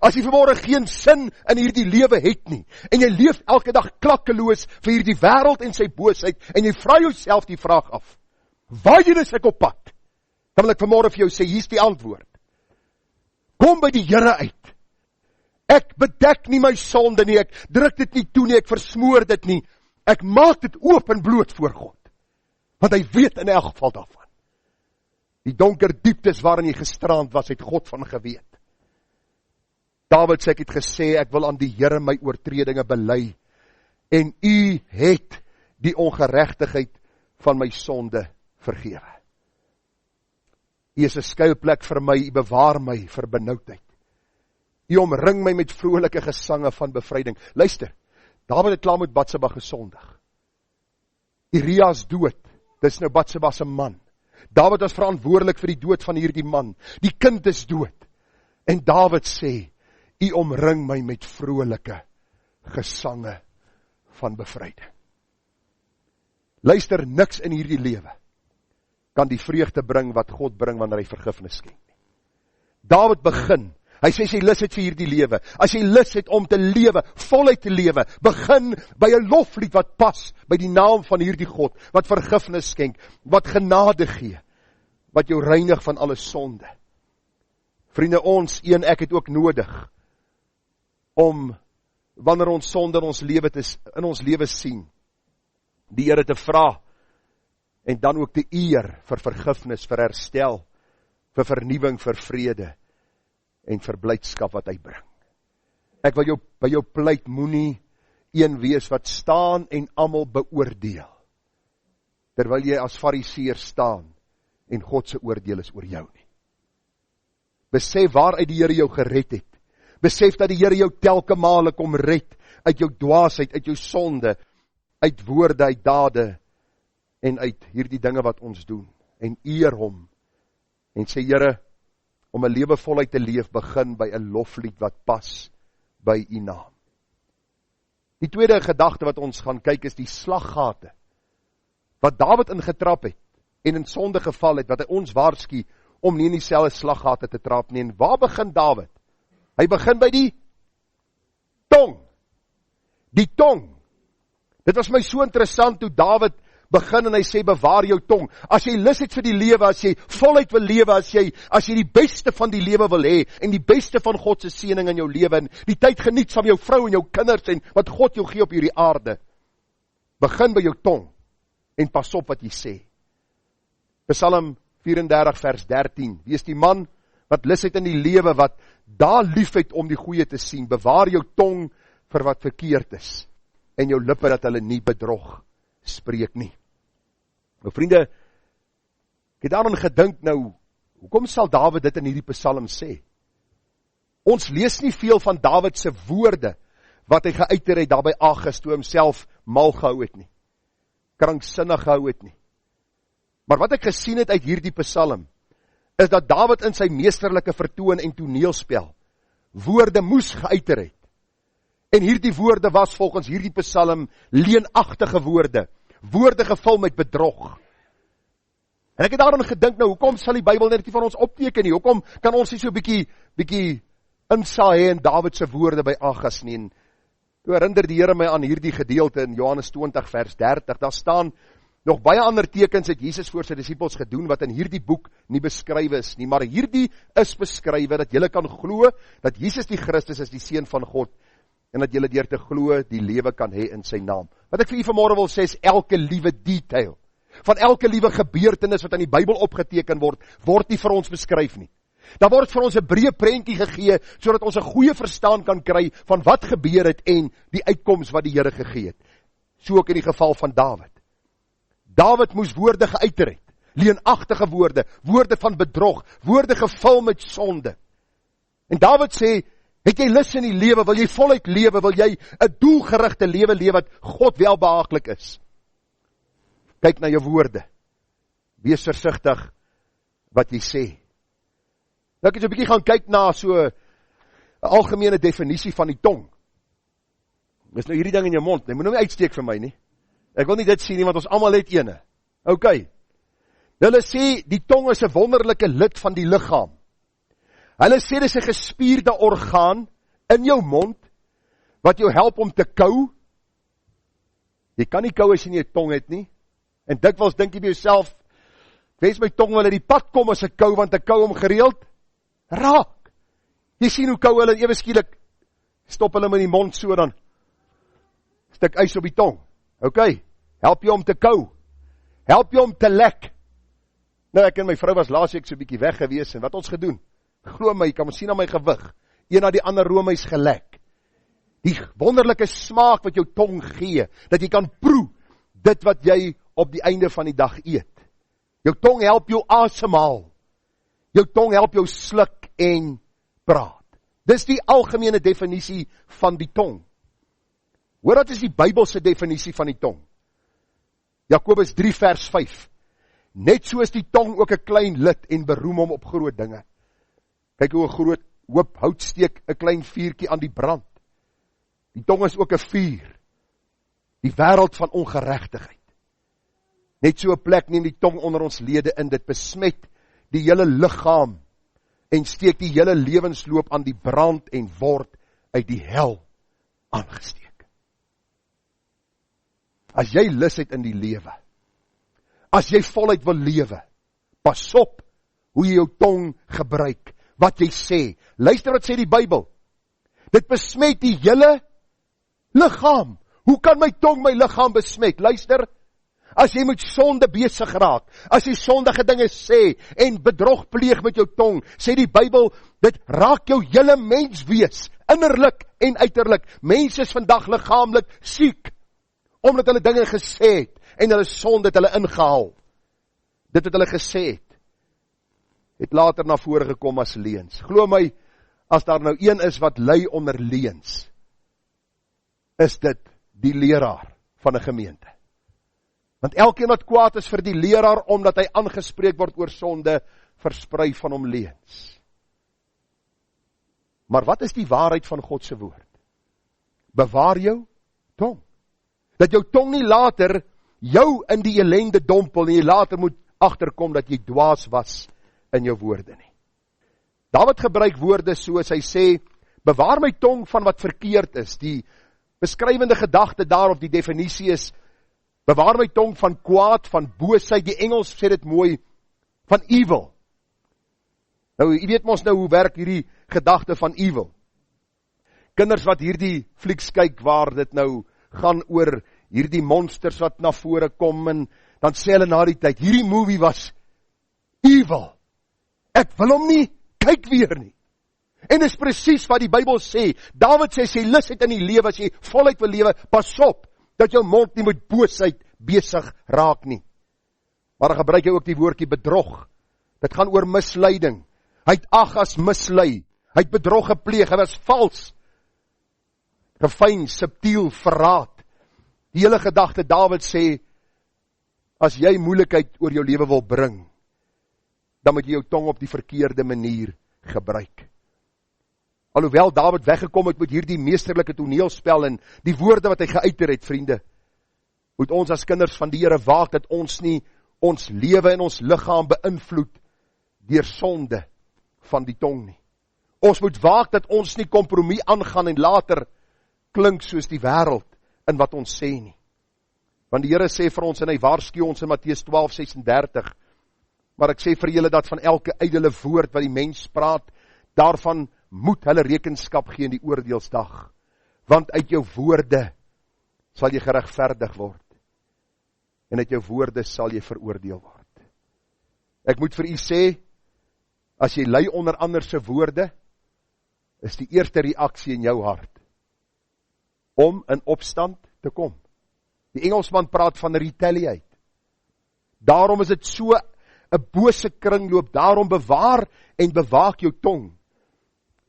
as jy vanmôre geen sin in hierdie lewe het nie, en jy leef elke dag klakkeloos vir hierdie wêreld en sy boosheid, en jy vra jouself die vraag af, waarheen is ek op pad? Dan wil ek vanmôre vir jou sê, hier is die antwoord. Kom by die Here uit. Ek bedek nie my sonde nie, ek druk dit nie toe nie, ek versmoor dit nie. Ek maak dit oop en bloot voor God. Want hy weet in elk geval daarvan. Die donker dieptes waarin jy gestrand was, het God van geweet. Dawid sê, ek het gesê, ek wil aan die Here my oortredinge bely, en u het die ongeregtigheid van my sonde vergewe. U is 'n skuilplek vir my, u bewaar my vir benoudheid. U omring my met vrolike gesange van bevryding. Luister, Dawid het klaar met Batseba gesondig. Uria is dood, dis nou Batseba se man. Dawid was verantwoordelik vir die dood van hierdie man. Die kind is dood. En Dawid sê, u omring my met vrolike gesange van bevryding. Luister, niks in hierdie lewe kan die vreugde bring wat God bring wanneer hy vergifnis skenk. Dawid begin, hy sê as jy lus het vir hierdie lewe, as jy lus het om te lewe, voluit te lewe, begin by 'n loflied wat pas by die naam van hierdie God, wat vergifnis skenk, wat genade gee, wat jou reinig van alle sonde. Vriende, ek het ook nodig om, wanneer ons sonde in ons lewe sien, die Here te vra, en dan ook te eer vir vergifnis, vir herstel, vir vernuwing, vir vrede, en vir blydskap wat hy bring. Ek wil by jou pleit, moenie een wees wat staan en almal beoordeel, terwyl jy as fariseer staan, en God se oordeel is oor jou nie. Besef waaruit die Here jou gered het. Besef dat die Here jou telke male kom red, uit jou dwaasheid, uit jou sonde, uit woorde, uit dade, en uit hierdie dinge wat ons doen, en eer hom, en sê, Here, om 'n lewe voluit te leef, begin by 'n loflied wat pas by u naam. Die tweede gedagte wat ons gaan kyk is die slaggate, wat Dawid ingetrap het, en in sonde geval het, wat hy ons waarsku, om nie in dieselfde slaggate te trap nie. En waar begin Dawid? Hy begin by die tong. Die tong. Dit was my so interessant toe Dawid begin en hy sê, bewaar jou tong. As jy lus het vir die lewe, as jy voluit wil lewe, as jy die beste van die lewe wil hê, en die beste van God se seëning in jou lewe, en die tyd geniet van jou vrou en jou kinders, en wat God jou gee op hierdie aarde, begin by jou tong, en pas op wat jy sê. Psalm 34 vers 13, wie is die man wat lus het in die lewe, wat daar lief het om die goeie te sien, bewaar jou tong vir wat verkeerd is, en jou lippe dat hulle nie bedrog spreek nie. Nou vriende, ek het daaraan gedink nou, hoekom sal Dawid dit in hierdie psalm sê? Ons lees nie veel van Dawid se woorde, wat hy geuiter het daar by Agis, toe homself mal gehou het nie, kranksinnig gehou het nie. Maar wat ek gesien het uit hierdie psalm, is dat Dawid in sy meesterlike vertoon en toneelspel, woorde moes geuiter het. En hierdie woorde was volgens hierdie psalm leenagtige woorde, woorde gevul met bedrog, En ek het daaraan gedink, nou, hoekom sal die Bybel net nie van ons opteken nie? Hoekom kan ons nie so bietjie insaai hê in Dawid se woorde by Agas nie? En toe herinner die Here my aan hierdie gedeelte in Johannes 20 vers 30, daar staan nog baie ander tekens het Jesus voor sy disippels gedoen, wat in hierdie boek nie beskrywe is nie, maar hierdie is beskrywe, dat julle kan glo, dat Jesus die Christus is die Seun van God, en dat julle deur te glo die lewe kan hê in sy naam. Wat ek vir u vanmôre wil sê is, elke liewe detail, van elke liewe gebeurtenis wat in die Bybel opgeteken word nie vir ons beskryf nie. Daar word vir ons 'n breë prentjie gegee, sodat ons 'n goeie verstaan kan kry van wat gebeur het en die uitkoms wat die Here gegee het. So ook in die geval van Dawid. Dawid moes woorde geuiter het, leenagtige woorde, woorde van bedrog, woorde gevul met sonde. En Dawid sê, het jy lus in die lewe, wil jy voluit lewe, wil jy 'n doelgerigte lewe lewe wat God welbehaaglik is? Kyk na jou woorde. Wees versigtig wat jy sê. Nou ek het so 'n bietjie gaan kyk na so 'n algemene definisie van die tong. Dis nou hierdie ding in jou mond, jy moet nou nie uitsteek vir my nie. Ek wil nie dit sien nie, want ons almal het ene. OK. Hulle sê, die tong is 'n wonderlike lid van die liggaam. Hulle sê, dit is 'n gespierde orgaan in jou mond, wat jou help om te kou. Jy kan nie kou as jy nie 'n tong het nie. En dikwels dink jy by jouself, wees my tong wil uit die pad kom as ek kou, want ek kou hom gereeld raak. Jy sien hoe kou hulle, ewe skielik stop hulle met die mond so, dan stuk ys op die tong. OK, help jou om te kou, help jou om te lek. Nou, ek en my vrou was laasweek so 'n bietjie weg gewees, en wat ons gedoen? Glo my, jy kan sien aan my gewig, een na die ander roomys gelek. Die wonderlike smaak wat jou tong gee, dat jy kan proe dit wat jy op die einde van die dag eet. Jou tong help jou asemhaal. Jou tong help jou sluk en praat. Dis die algemene definisie van die tong. Hoor, wat is die Bybelse definisie van die tong? Jakobus 3 vers 5. Net so is die tong ook 'n klein lid en beroem hom op groot dinge. Kyk hoe 'n groot hoop hout steek 'n klein vuurtjie aan die brand. Die tong is ook 'n vuur. Die wêreld van ongeregtigheid. Net so 'n plek neem die tong onder ons lede in, dit besmet die hele liggaam en steek die hele lewensloop aan die brand en word uit die hel aangesteek. As jy lus het in die lewe, as jy voluit wil lewe, pas op hoe jy jou tong gebruik, wat jy sê. Luister wat sê die Bybel. Dit besmet die hele liggaam. Hoe kan my tong my liggaam besmet? Luister, as jy met sonde besig raak, as jy sondige dinge sê en bedrog pleeg met jou tong, sê die Bybel, dit raak jou hele menswees, innerlik en uiterlik. Mense is vandag liggaamlik siek, omdat hulle dinge gesê het, en hulle sonde het hulle ingehaal. Dit wat hulle gesê het later na vore gekom as leuns. Glo my, as daar nou een is wat ly onder leuns, is dit die leraar van 'n gemeente. Want elkeen wat kwaad is vir die leraar, omdat hy aangespreek word oor sonde, versprei van hom leuns. Maar wat is die waarheid van God se woord? Bewaar jou tong. Dat jou tong nie later jou in die ellende dompel, en jy later moet agterkom dat jy dwaas was in jou woorde nie. Dawid gebruik woorde soos hy sê, bewaar my tong van wat verkeerd is. Die beskrywende gedagte daarop, die definisie is, bewaar my tong van kwaad, van boosheid. Die Engels sê dit mooi, van evil. Nou, jy weet mos nou hoe werk hierdie gedagte van evil. Kinders wat hierdie flieks kyk, waar dit nou gaan oor hierdie monsters wat na vore kom, en dan sê hulle na die tyd, hierdie movie was evil. Ek wil hom nie kyk weer nie. En dis presies wat die Bybel sê. Dawid sê, lus het in die lewe, as jy voluit wil lewe, pas op, dat jou mond nie met boosheid besig raak nie. Maar dan gebruik jy ook die woordjie bedrog. Dit gaan oor misleiding. Hy het Agas mislei. Hy het bedrog gepleeg, hy was vals. Gefyn, subtiel, verraad. Die hele gedagte, Dawid sê, as jy moeilikheid oor jou lewe wil bring, dan moet jy jou tong op die verkeerde manier gebruik. Alhoewel Dawid weggekom het met hierdie meesterlike toneelspel en die woorde wat hy geuiter het, vriende, moet ons as kinders van die Here waak dat ons nie ons lewe en ons liggaam beïnvloed deur sonde van die tong nie. Ons moet waak dat ons nie kompromie aangaan en later klink soos die wêreld in wat ons sê nie. Want die Here sê vir ons en hy waarsku ons in Matteus 12:36, maar ek sê vir julle dat van elke ydelle woord wat die mens praat, daarvan moet hulle rekenskap gee in die oordeelsdag. Want uit jou woorde sal jy geregverdig word. En uit jou woorde sal jy veroordeel word. Ek moet vir u sê, as jy ly onder ander se woorde, is die eerste reaksie in jou hart om in opstand te kom. Die Engelsman praat van retaliate. Daarom is dit so 'n bose kringloop, daarom bewaar en bewaak jou tong.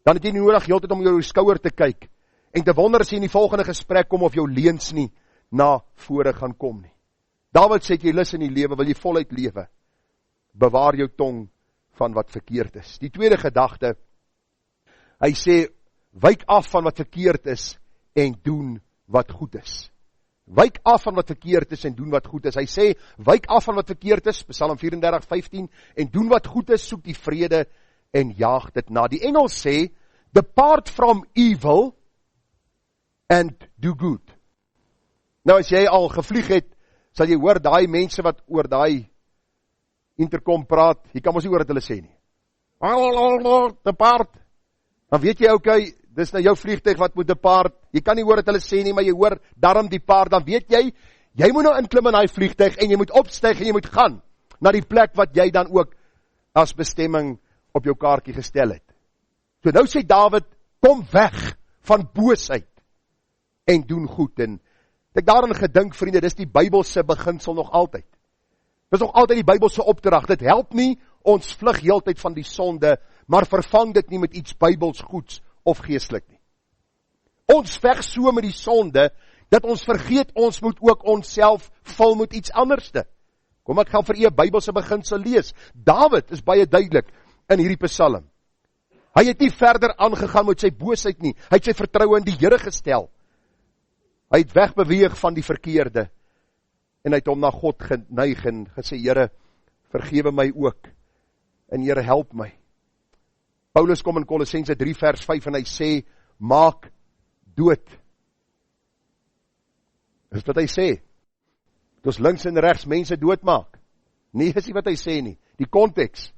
Dan het jy nie nodig heeltyd om jou skouer te kyk en te wonder as jy in die volgende gesprek kom of jou leuns nie na vore gaan kom nie. Dawid sê jy lus in die lewe, wil jy voluit lewe. Bewaar jou tong van wat verkeerd is. Die tweede gedagte, hy sê, wyk af van wat verkeerd is en doen wat goed is. Wyk af van wat verkeerd is en doen wat goed is. Hy sê, wyk af van wat verkeerd is, Psalm 34:15, en doen wat goed is, soek die vrede en jaag dit na. Die Engels sê, depart from evil and do good. Nou as jy al gevlieg het, sal jy hoor daai mense wat oor daai intercom praat, jy kan mos nie hoor wat hulle sê nie. Depart. Dan weet jy, okay, dis nou jou vliegtuig wat moet depart, jy kan nie hoor wat hulle sê nie, maar jy hoor daarom depart, dan weet jy moet nou inklim in daai vliegtuig, en jy moet opstyg en jy moet gaan, na die plek wat jy dan ook as bestemming op jou kaartjie gestel het. So nou sê Dawid, kom weg van boosheid, en doen goed, en ek daarin gedink, vriende, dis die Bybelse beginsel nog altyd. Dis nog altyd die Bybelse opdrag, dit help nie, ons vlug heeltyd van die sonde, maar vervang dit nie met iets Bybels goeds, of geestelik nie. Ons veg so met die sonde, dat ons vergeet, ons moet ook onsself vul met iets anderste. Kom ek gaan vir u 'n Bybelse beginsel lees. Dawid is baie duidelik in hierdie Psalm. Hy het nie verder aangegaan met sy boosheid nie, hy het sy vertroue in die Here gestel. Hy het wegbeweeg van die verkeerde, en hy het hom na God geneig en gesê, Here, vergewe my ook, en Here, help my. Paulus kom in Kolossense 3 vers 5 en hy sê, maak dood. Dis wat hy sê. Het ons links en rechts mense doodmaak. Nee, is nie wat hy sê nie. Die konteks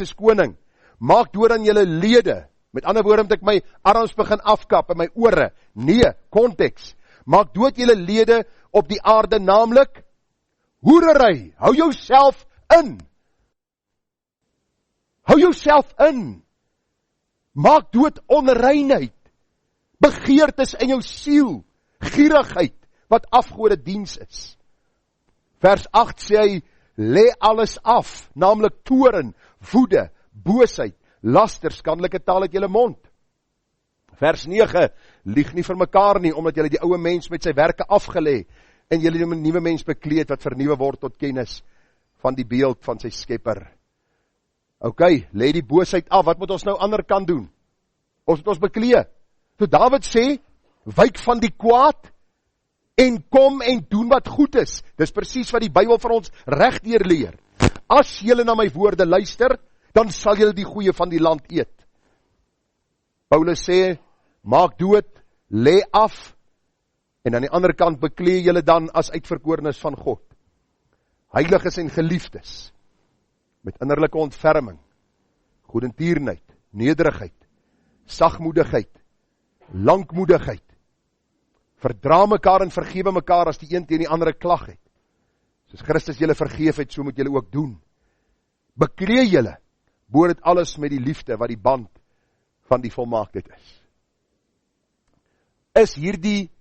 is koning. Maak dood aan julle lede. Met ander woorde, moet ek my arms begin afkap en my ore. Nee, konteks. Maak dood julle lede op die aarde, naamlik hoerery. Hou jouself in. Hou jouself in. Maak dood onreinheid, begeertes in jou siel, gierigheid, wat afgode diens is. Vers 8 sê hy, lê alles af, naamlik toorn, woede, boosheid, laster, skandelike taal uit julle mond. Vers 9, lieg nie vir mekaar nie, omdat julle die ouwe mens met sy werke afgelê, en julle die nuwe mens bekleed, wat vernuwe word tot kennis van die beeld van sy skepper. Okay, lê die boosheid af, wat moet ons nou ander kan doen? Ons moet ons beklee. So Dawid sê, wyk van die kwaad, en kom en doen wat goed is. Dis presies wat die Bybel vir ons regdeur leer. As julle na my woorde luister, dan sal julle die goeie van die land eet. Paulus sê, maak dood, lê af, en aan die ander kant beklee julle dan as uitverkorenes van God. Heiliges en geliefdes, met innerlike ontferming, goedertierenheid, nederigheid, sagmoedigheid, lankmoedigheid, verdra mekaar en vergewe mekaar as die een teen die ander klag het. Soos Christus julle vergeef het, so moet julle ook doen. Beklee julle, bo dit alles met die liefde wat die band van die volmaaktheid is. Is hierdie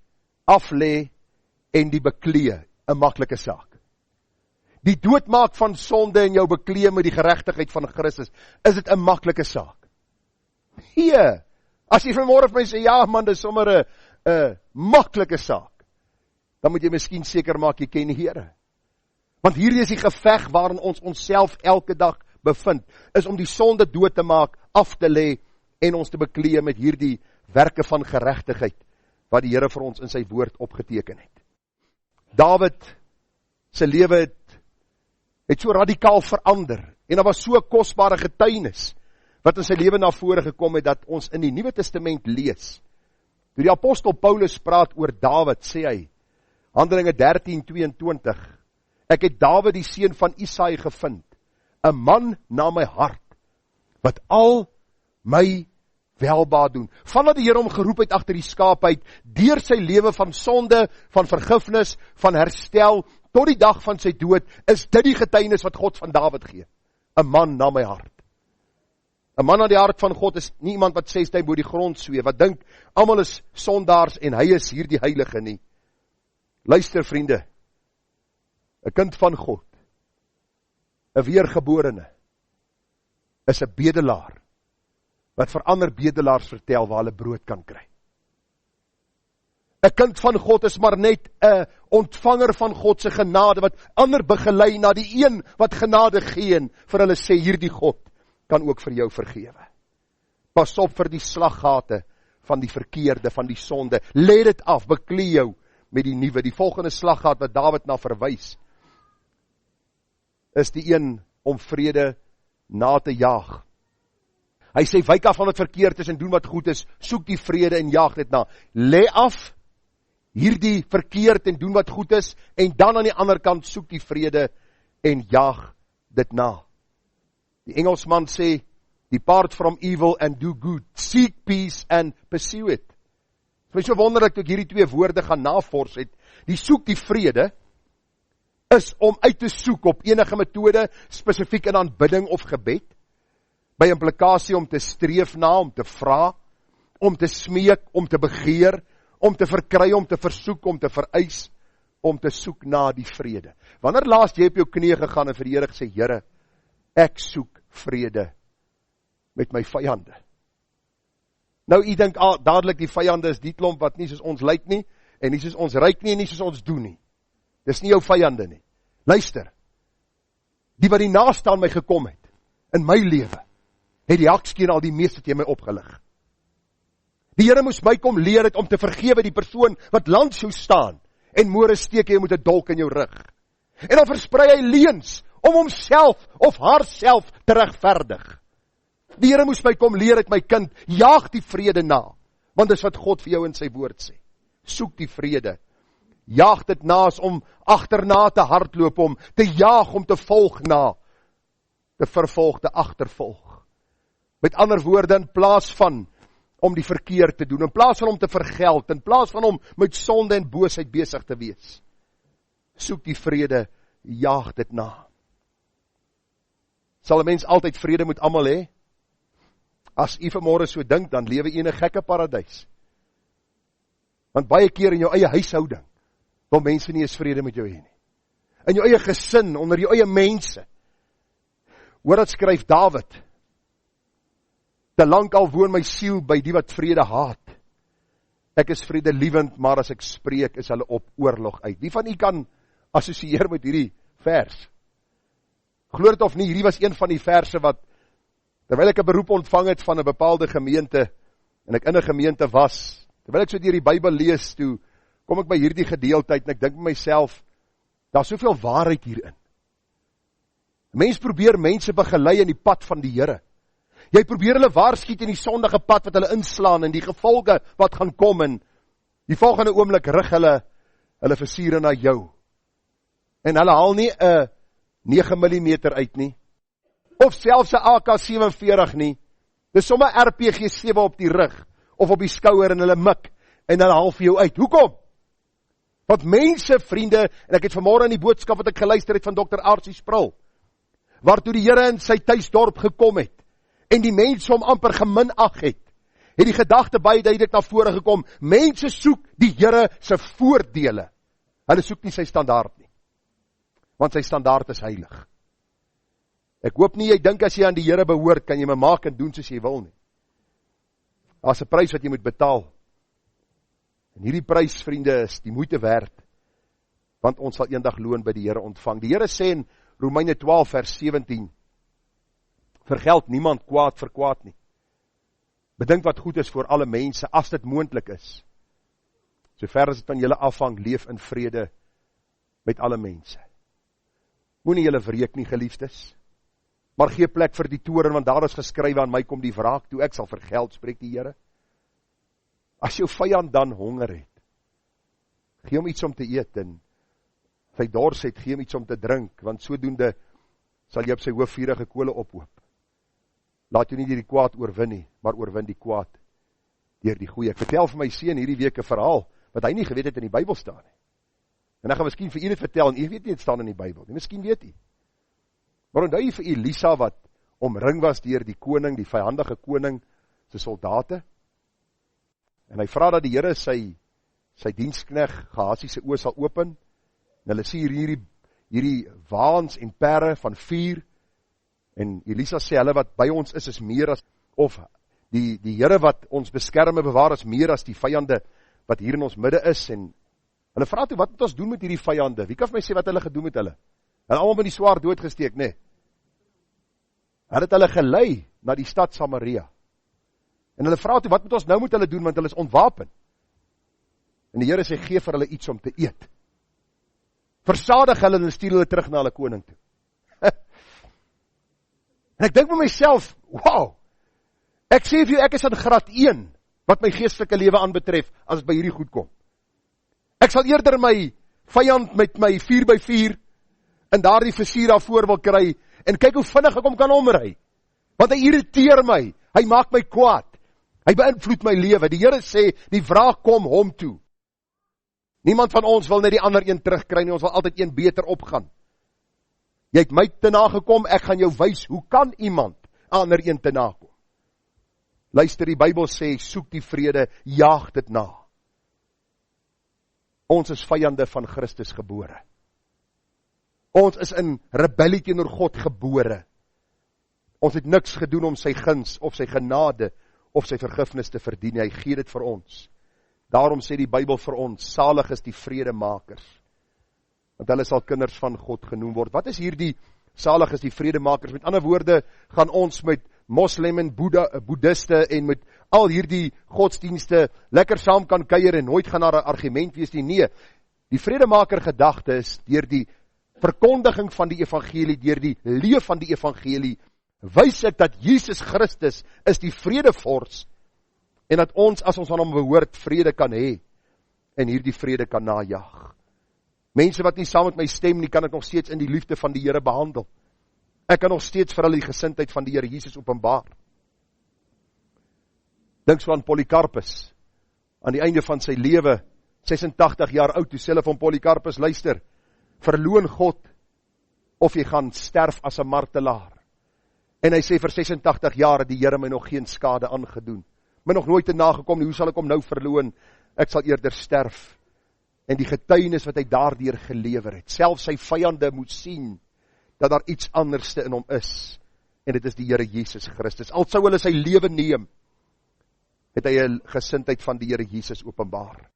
aflê en die beklee 'n maklike saak? Die doodmaak van sonde en jou beklee met die geregtigheid van Christus, is dit 'n maklike saak? Nee, as jy vanmôre vir my sê, ja man, dis sommer 'n maklike saak, dan moet jy miskien seker maak, jy ken die Here. Want hierdie is die geveg waarin ons onsself elke dag bevind, is om die sonde dood te maak, af te lê, en ons te beklee met hierdie werke van geregtigheid, wat die Here vir ons in sy woord opgeteken het. Dawid se lewe het het so radikaal verander, en daar was so kosbare getuienis, wat in sy lewe na vore gekom het, dat ons in die Nuwe Testament lees. Toe die apostel Paulus praat oor Dawid, sê hy, Handelinge 13:22, ek het Dawid die seun van Isaai gevind, 'n man na my hart, wat al my welbaar doen. Vandat die Here hom geroep het agter die skaap uit, deur sy lewe van sonde, van vergifnis, van herstel, tot die dag van sy dood, is dit die getuienis wat God van Dawid gee. 'n man na my hart. 'n man na die hart van God is nie iemand wat 6 tyd bo die grond zweef, wat dink, almal is sondaars en hy is hier die heilige nie. Luister vriende, 'n kind van God, 'n weergeborene, is 'n bedelaar, wat vir ander bedelaars vertel waar hulle brood kan kry. 'n kind van God is maar net 'n ontvanger van God se genade, wat ander begelei na die een wat genade gee en vir hulle sê, hierdie God kan ook vir jou vergewe. Pas op vir die slaggate van die verkeerde, van die sonde. Let dit af, beklee jou met die nuwe. Die volgende slaggat wat Dawid na verwys, is die een om vrede na te jaag. Hy sê, wyk af van wat verkeerd is en doen wat goed is, soek die vrede en jaag dit na. Lê af hierdie verkeerd en doen wat goed is, en dan aan die ander kant soek die vrede en jaag dit na. Die Engelsman sê, depart from evil and do good, seek peace and pursue it. Het is so wonderlik dat ek hierdie twee woorde gaan navors het. Die soek die vrede is om uit te soek op enige metode, spesifiek in aanbidding of gebed, by implikasie om te streef na, om te vra, om te smeek, om te begeer, om te verkry, om te versoek, om te vereis, om te soek na die vrede. Wanneer laas jy op jou knieë gegaan en vir die Here gesê, Here, ek soek vrede met my vyande. Nou, jy dink dadelik die vyande is die klomp wat nie soos ons lyk nie, en nie soos ons ryk nie, en nie soos ons doen nie. Dis nie jou vyande nie. Luister, die wat die naaste aan my gekom het, in my lewe, het die hakskeen al die meeste teen my opgelig. Die Here moes my kom leer het om te vergewe die persoon wat langs jou staan, en môre steek jy met 'n dolk in jou rug. En dan versprei hy leuns, om homself of haarself te regverdig. Die Here moes my kom leer het, my kind, jaag die vrede na, want dis wat God vir jou in sy woord sê. Soek die vrede. Jaag dit na as om agterna te hardloop, om te jaag, om te volg na, te vervolg, te agtervolg. Met ander woorde, in plaas van om die verkeerd te doen, in plaas van om te vergeld, in plaas van om met sonde en boosheid besig te wees. Soek die vrede, jaag dit na. Sal 'n mens altyd vrede met almal hê? As u vanmôre so dink, dan lewe u in 'n gekke paradys. Want baie keer in jou eie huishouding, wil mense nie eens vrede met jou hê nie. In jou eie gesin, onder jou eie mense. Hoor wat skryf Dawid, te lank al woon my siel by die wat vrede haat. Ek is vredelievend, maar as ek spreek, is hulle op oorlog uit. Wie van u kan assosieer met hierdie vers? Glo dit of nie, hierdie was een van die verse wat, terwyl ek 'n beroep ontvang het van 'n bepaalde gemeente, en ek in 'n gemeente was, terwyl ek so deur die Bybel lees toe, kom ek by hierdie gedeeltheid, en ek dink by myself, daar is soveel waarheid hierin. Mens probeer mense begelei in die pad van die Here. Jy probeer hulle waarsku in die sondige pad wat hulle inslaan, en die gevolge wat gaan kom, en die volgende oomblik rig hulle versiere na jou. En hulle haal nie 'n 9 mm uit nie, of selfs 'n AK-47 nie. Dis sommer RPG-7 op die rug, of op die skouer, en hulle mik, en hulle haal vir jou uit. Hoekom? Want mense, vriende, en ek het vanmôre in die boodskap wat ek geluister het van Dr. Aartsie Sprul, waartoe die Here in sy tuisdorp gekom het, en die mense hom amper geminag het die gedagte baie duidelik na vore gekom, mense soek die Here se voordele. Hulle soek nie sy standaard nie, want sy standaard is heilig. Ek hoop nie, jy dink as jy aan die Here behoort, kan jy my maak en doen soos jy wil nie. Daar's 'n prys wat jy moet betaal. En hierdie prys, vriende, is die moeite werd, want ons sal eendag loon by die Here ontvang. Die Here sê in Romeine 12 vers 17, vergeld niemand kwaad vir kwaad nie. Bedink wat goed is vir alle mense, as dit moontlik is. Sover as dit van julle afhang, leef in vrede met alle mense. Moenie julle wreek nie, geliefdes. Maar gee plek vir die toorn, want daar is geskrywe, aan my kom die wraak toe, ek sal vergeld, spreek die Here. As jou vyand dan honger het, gee hom iets om te eet, en sy dors het, gee hom iets om te drink, want sodoende sal jy op sy hoof vurige kole ophoop. Laat jou nie die kwaad oorwin nie, maar oorwin die kwaad deur die goeie. Ek vertel vir my seun hierdie week 'n verhaal, wat hy nie geweet het in die Bybel staan nie. En ek gaan miskien vir u dit vertel, en u weet nie het staan in die Bybel nie, miskien weet u. Maar onthou jy vir Elisa, wat omring was deur die koning, die vyandige koning, sy soldate, en hy vra dat die Here sy dienskneg Gehasie se oë sal open, en hulle sien hierdie waans en pere van vuur, en Elisa sê, hulle wat by ons is meer as, of die Here wat ons beskerm en bewaar is meer as die vyande wat hier in ons midde is, en hulle vra toe, wat moet ons doen met hierdie vyande? Wie kan vir my sê wat hulle gedoen met hulle? Hulle almal met die swaard doodgesteek, nee. Hulle het hulle gelei na die stad Samaria. En hulle vra toe, wat moet ons nou met hulle doen, want hulle is ontwapen. En die Here sê, gee vir hulle iets om te eet. Versadig hulle en stuur hulle terug na hulle koning toe. En ek dink by myself, wow, ek sê vir jou, ek is in graad 1, wat my geestelike lewe aanbetref, as het by hierdie goed kom. Ek sal eerder my vyand met my 4x4, en daar die versier daarvoor wil kry, en kyk hoe vinnig ek hom kan omry. Want hy irriteer my, hy maak my kwaad, hy beïnvloed my lewe. Die Here sê, die wraak kom hom toe. Niemand van ons wil net die ander een terugkry nie, ons wil altyd een beter opgaan. Jy het my te nagekom, ek gaan jou wys, hoe kan iemand ander een te nakom? Luister, die Bybel sê, soek die vrede, jaag dit na. Ons is vyande van Christus gebore. Ons is in rebellie teenoor God gebore. Ons het niks gedoen om sy guns, of sy genade, of sy vergifnis te verdien. Hy gee dit vir ons. Daarom sê die Bybel vir ons, salig is die vredemakers, want hulle sal kinders van God genoem word. Wat is hierdie salig is die vredemakers? Met ander woorde, gaan ons met Moslem en Boeddhiste en met al hierdie godsdienste lekker saam kan kuier en nooit gaan daar 'n argument wees nie. Nee, die vredemaker gedagte is deur die verkondiging van die evangelie, deur die leef van die evangelie, wys ek dat Jesus Christus is die vredevors, en dat ons, as ons aan hom behoort, vrede kan hê, en hierdie vrede kan najag. Mense wat nie saam met my stem nie, kan ek nog steeds in die liefde van die Here behandel. Ek kan nog steeds vir hulle die gesindheid van die Here Jesus openbaar. Dink so aan Polycarpus, aan die einde van sy lewe, 86 jaar oud, toe sê hulle van Polycarpus, luister, verloon God, of jy gaan sterf as 'n martelaar. En hy sê, vir 86 jaar het die Here my nog geen skade aangedoen, my nog nooit te nagekom nie, hoe sal ek hom nou verloon? Ek sal eerder sterf. En die getuienis wat hy daardeur gelewer het, selfs sy vyande moet sien, dat daar iets anderste in hom is, en dit is die Here Jesus Christus. Al sou hulle sy lewe neem, het hy 'n gesindheid van die Here Jesus openbaar.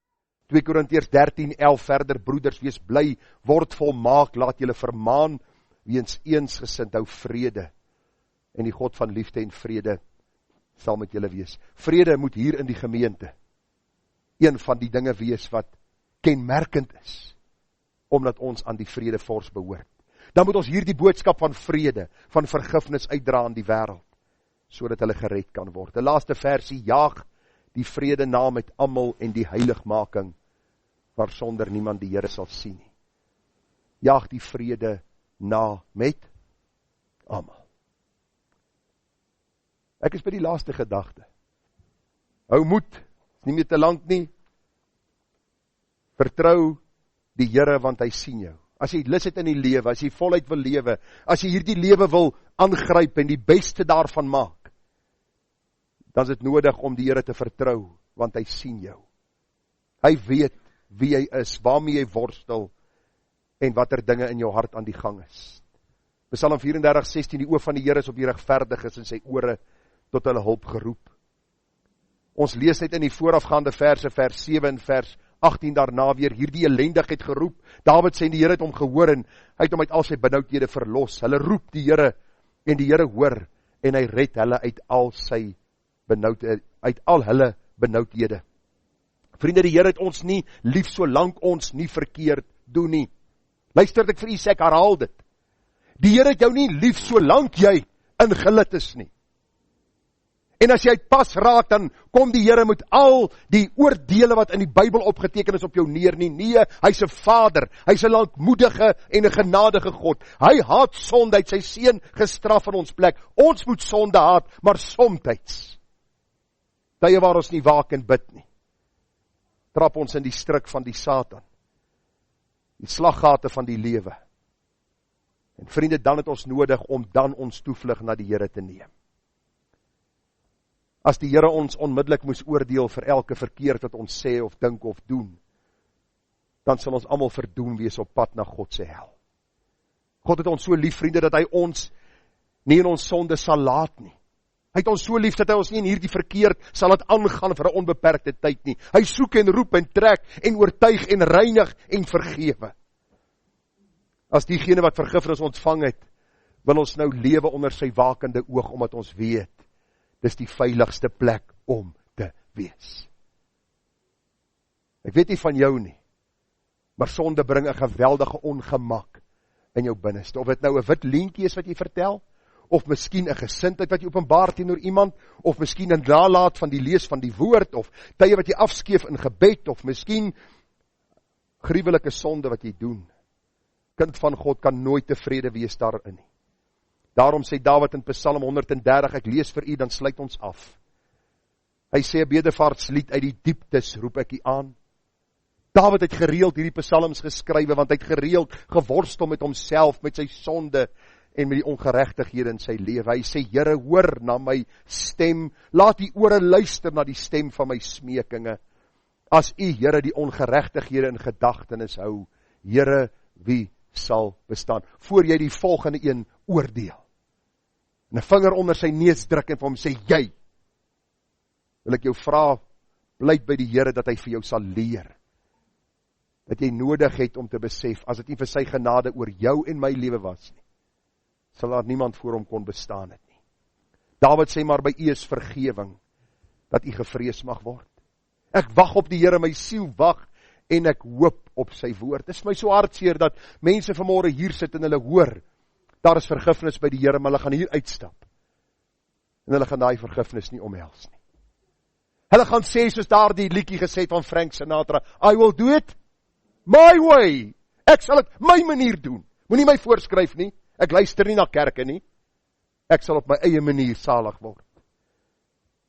2 Korintiërs 13:11 verder, broeders, wees bly, word volmaak, laat julle vermaan, weens eensgesind, hou vrede, en die God van liefde en vrede sal met julle wees. Vrede moet hier in die gemeente een van die dinge wees wat kenmerkend is, omdat ons aan die vredevors behoort. Dan moet ons hier die boodskap van vrede, van vergifnis uitdra aan die wêreld, sodat hulle gered kan word. Die laaste versie, jaag die vrede na met almal en die heiligmaking, waarsonder niemand die Here sal sien nie. Jaag die vrede na met almal. Ek is by die laaste gedagte. Hou moed, is nie meer te lank nie. Vertrou die Here, want hy sien jou. As jy lus het in die lewe, as jy voluit wil lewe, as jy hierdie lewe wil aangryp en die beste daarvan maak, dan is dit nodig om die Here te vertrou, want hy sien jou. Hy weet wie jy is, waarmee jy worstel, en watter dinge in jou hart aan die gang is. Psalm 34:16, die oë van die Here is op die regverdiges en sy ore tot hulle hulp geroep. Ons lees net in die voorafgaande verse, vers 7 en vers 18 daarna weer, hierdie ellendigheid geroep. Dawid sê, die Here het hom gehoor en hy het hom uit al sy benoudhede verlos. Hulle roep die Here en die Here hoor en hy red hulle uit al hulle benoudhede. Vriende, die Here het ons nie lief solank ons nie verkeerd doen nie. Luister ek vir u sê, ek herhaal dit. Die Here het jou nie lief solank jy ingelid is nie. En as jy pas raak, dan kom die Here met al die oordele wat in die Bybel opgeteken is op jou neer nie. Nee, hy's 'n Vader, hy's 'n lankmoedige en 'n genadige God. Hy haat sonde, hy het sy seun gestraf in ons plek. Ons moet sonde haat, maar somtyds, tye waar ons nie waak en bid nie, trap ons in die struik van die Satan, die slaggate van die lewe. En vriende, dan het ons nodig om dan ons toevlug na die Here te neem. As die Here ons onmiddellik moes oordeel vir elke verkeerd wat ons sê of dink of doen, dan sal ons almal verdoem wees op pad na God se hel. God het ons so lief, vriende, dat hy ons nie in ons sonde sal laat nie. Hy het ons so lief dat hy ons nie in hierdie verkeerd sal laat aangaan vir 'n onbeperkte tyd nie. Hy soek en roep en trek en oortuig en reinig en vergewe. As diegene wat vergifnis ontvang het, wil ons nou lewe onder sy wakende oog, omdat ons weet, dis die veiligste plek om te wees. Ek weet nie van jou nie, maar sonde bring 'n geweldige ongemak in jou binneste. Of dit nou 'n wit leentjie is wat jy vertel, of miskien 'n gesindheid wat jy openbaar teenoor iemand, of miskien 'n nalaat van die lees van die woord, of tye wat jy afskeef in gebed, of miskien gruwelike sonde wat jy doen. Kind van God kan nooit tevrede wees daarin nie. Daarom sê Dawid in Psalm 130, ek lees vir u, dan sluit ons af. Hy sê 'n bedevaartslied uit die dieptes roep ek u aan. Dawid het gereeld hierdie psalms geskrywe, want hy het gereeld geworstel met homself, met sy sonde en met die ongeregtighede in sy lewe. Hy sê, Here, hoor na my stem, laat die ore luister na die stem van my smeekinge. As u, Here, die ongeregtighede in gedagtenis hou, Here, wie sal bestaan? Voor jy die volgende een oordeel, en 'n vinger onder sy neus druk en vir hom sê, jy, wil ek jou vra, blyk by die Here dat hy vir jou sal leer, dat jy nodig het om te besef, as dit nie vir sy genade oor jou en my lewe was nie, sal daar niemand voor hom kon bestaan het nie. Dawid sê, maar by u is vergewing, dat u gevrees mag word. Ek wag op die Here, my siel wag, en ek hoop op sy woord. Dit is my so hartseer, dat mense vanmôre hier sit, en hulle hoor, daar is vergifnis by die Here, maar hulle gaan hier uitstap, en hulle gaan daai vergifnis nie omhels nie. Hulle gaan sê, soos daar die liedjie gesê van Frank Sinatra, I will do it my way. Ek sal dit my manier doen. Moenie my voorskryf nie. Ek luister nie na kerke nie. Ek sal op my eie manier salig word.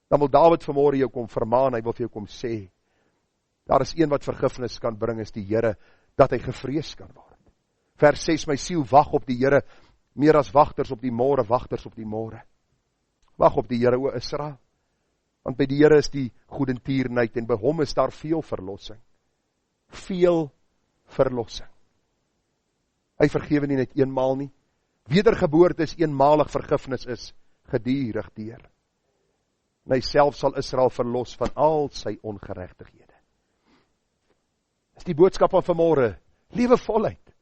Dan wil Dawid vanmôre jou kom vermaan, hy wil vir jou kom sê, daar is een wat vergifnis kan bring, is die Here, dat hy gevrees kan word. Vers 6, my siel wag op die Here, meer as wagters op die môre, wagters op die môre. Wag op die Here, o Israel, want by die Here is die goedertierenheid, en by hom is daar veel verlossing. Veel verlossing. Hy vergewe nie net eenmaal nie. Wedergeboorte is eenmalig, vergifnis is gedurig deur. En hy self sal Israel verlos van al sy ongeregtighede. Dis die boodskap van vanmôre, lewe voluit.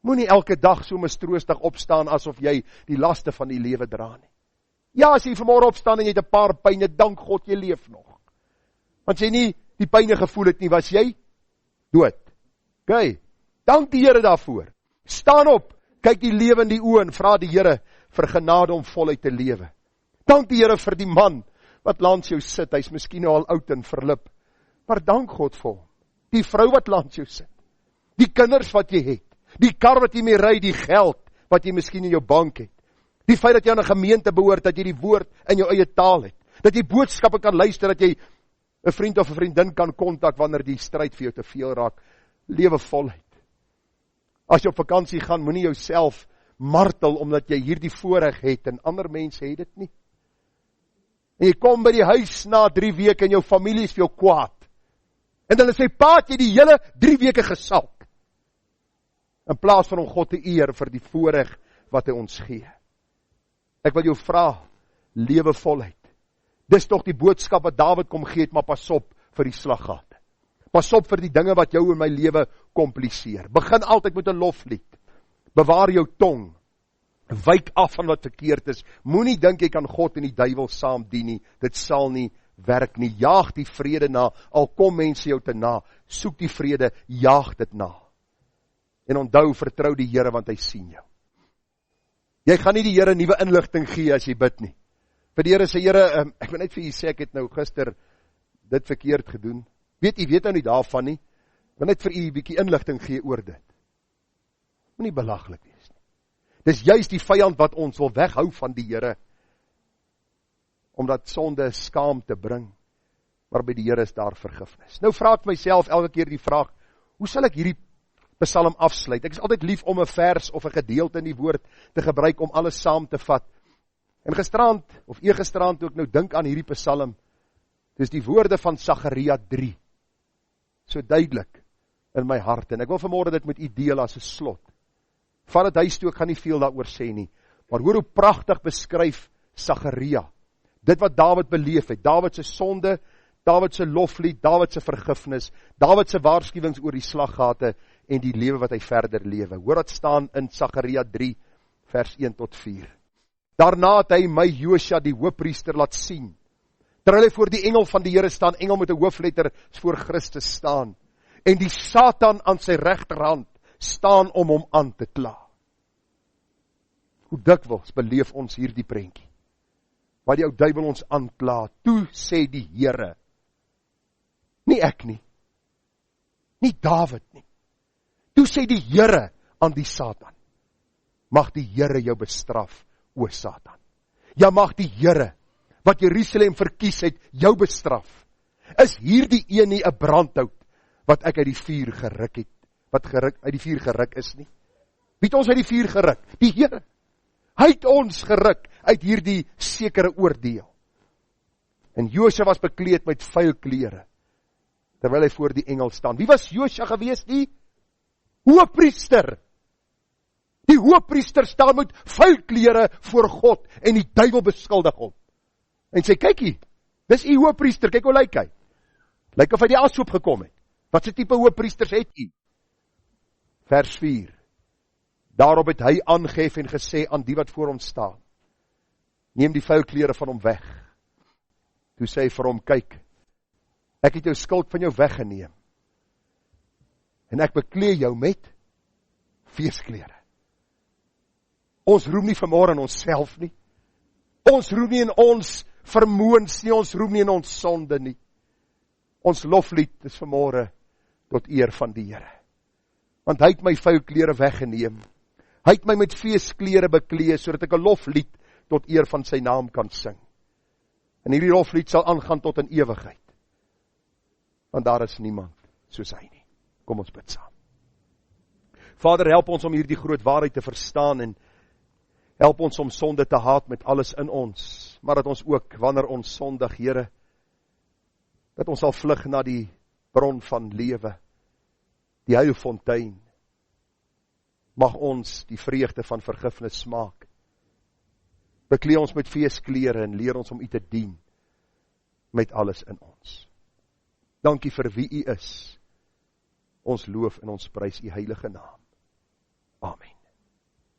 Moenie elke dag so mistroostig opstaan, asof jy die laste van die lewe dra nie. Ja, as jy vanmôre opstaan en jy het 'n paar pyne, dank God jy leef nog. Want jy nie die pyne gevoel het nie, was jy dood. Okay, dank die Here daarvoor. Staan op, kyk die lewe in die oë en vra die Here vir genade om voluit te lewe. Dank die Here vir die man wat langs jou sit, hy's miskien nou al oud en verlip, maar dank God vir hom. Die vrou wat langs jou sit, die kinders wat jy het, die kar wat jy mee ry, die geld wat jy miskien in jou bank het, die feit dat jy aan 'n gemeente behoort, dat jy die woord in jou eie taal het, dat jy boodskappe kan luister, dat jy 'n vriend of 'n vriendin kan kontak wanneer die stryd vir jou te veel raak. Lewe voluit. As jy op vakansie gaan, moenie jouself martel omdat jy hierdie voorreg het en ander mense het dit nie. En jy kom by die huis na 3 weke en jou familie is vir jou kwaad. En hulle sê, pa, het jy die hele 3 weke gesalk. In plaas van om God te eer vir die voorreg wat hy ons gee. Ek wil jou vra, lewe voluit. Dis tog die boodskap wat Dawid kom gee het, maar pas op vir die slaggate. Pas op vir die dinge wat jou in my lewe kompliseer. Begin altyd met 'n loflied. Bewaar jou tong. Wyk af van wat verkeerd is. Moenie dink jy kan God en die duiwel saam dien nie. Dit sal nie werk nie. Jaag die vrede na, al kom mense jou te na. Soek die vrede, jaag dit na. En onthou, vertrou die Here, want hy sien jou. Jy gaan nie die Here nuwe inligting gee as jy bid nie. Vir die Here sê, Here, ek wil net vir u sê, ek het nou gister dit verkeerd gedoen. U weet nou nie daarvan nie. Ek wil net vir u 'n bietjie inligting gee oor dit. Moenie belaglik wees nie. Dis juist die vyand wat ons wil weghou van die Here, omdat sonde skaamte bring, maar by die Here is daar vergifnis. Nou vra ek myself elke keer die vraag, hoe sal ek hierdie Psalm afsluit? Ek is altyd lief om 'n vers of 'n gedeelte in die woord te gebruik om alles saam te vat. En gisterand, of eergisterand, toe ek nou dink aan hierdie Psalm, dis die woorde van Sagaria 3, so duidelik in my hart, en ek wil vanmôre dit met u deel as 'n slot. Van het huis toe, ek gaan nie veel daaroor sê nie, maar hoor hoe pragtig beskryf Sagaria, dit wat Dawid beleef het, Dawid se sonde, Dawid se loflied, Dawid se vergifnis, Dawid se waarskuwings oor die slaggate, en die lewe wat hy verder lewe. Hoor wat staan in Sagaria 3, vers 1 tot 4. Daarna het hy my Josja die hoofpriester laat sien, terwyl hy voor die engel van die Here staan, engel met 'n hoofletter voor Christus staan, en die Satan aan sy regterhand staan om hom aan te kla. Hoe dikwels beleef ons hierdie prentjie, waar die ou duiwel ons aankla, toe sê die Here, nie ek nie, nie Dawid nie, toe sê die Here aan die Satan, mag die Here jou bestraf, o Satan. Ja, mag die Here, wat Jerusalem verkies het, jou bestraf. Is hierdie een nie 'n brandhout, wat ek uit die vuur geruk het, wat uit die vuur geruk is nie? Wie het ons uit die vuur geruk? Die Here. Hy het ons geruk uit hierdie sekere oordeel. En Josja was bekleed met vuil klere, terwyl hy voor die engel staan. Wie was Josja gewees? Die hoofpriester. Die hoofpriester staan met vuil klere voor God, en die duiwel beskuldig hom. En sê, kykie, dis u hoofpriester, kyk hoe lyk hy. Lyk of hy die ashoop gekom het. Wat se tipe hoofpriesters het u? Vers 4. Daarop het hy aangehef en gesê aan die wat voor hom staan, neem die vuil klere van hom weg. Toe sê hy vir hom, kyk, ek het jou skuld van jou weggeneem, en ek beklee jou met feesklere. Ons roem nie vanmôre in onsself nie. Ons roem nie in ons vermoëns nie, ons roem nie in ons sonde nie. Ons loflied is vanmôre tot eer van die Here. Want hy het my vuil klere weggeneem. Hy het my met feesklere beklee, sodat ek 'n loflied tot eer van sy naam kan sing. En hierdie loflied sal aangaan tot in ewigheid. Want daar is niemand soos hy nie. Kom ons bid saam. Vader, help ons om hierdie groot waarheid te verstaan, en help ons om sonde te haat met alles in ons, maar dat ons ook, wanneer ons sondig, Here, dat ons sal vlug na die bron van lewe, die heilfontein. Mag ons die vreugde van vergifnis smaak. Beklee ons met feesklere en leer ons om u te dien met alles in ons. Dankie vir wie u is. Ons loof en ons prys u heilige naam.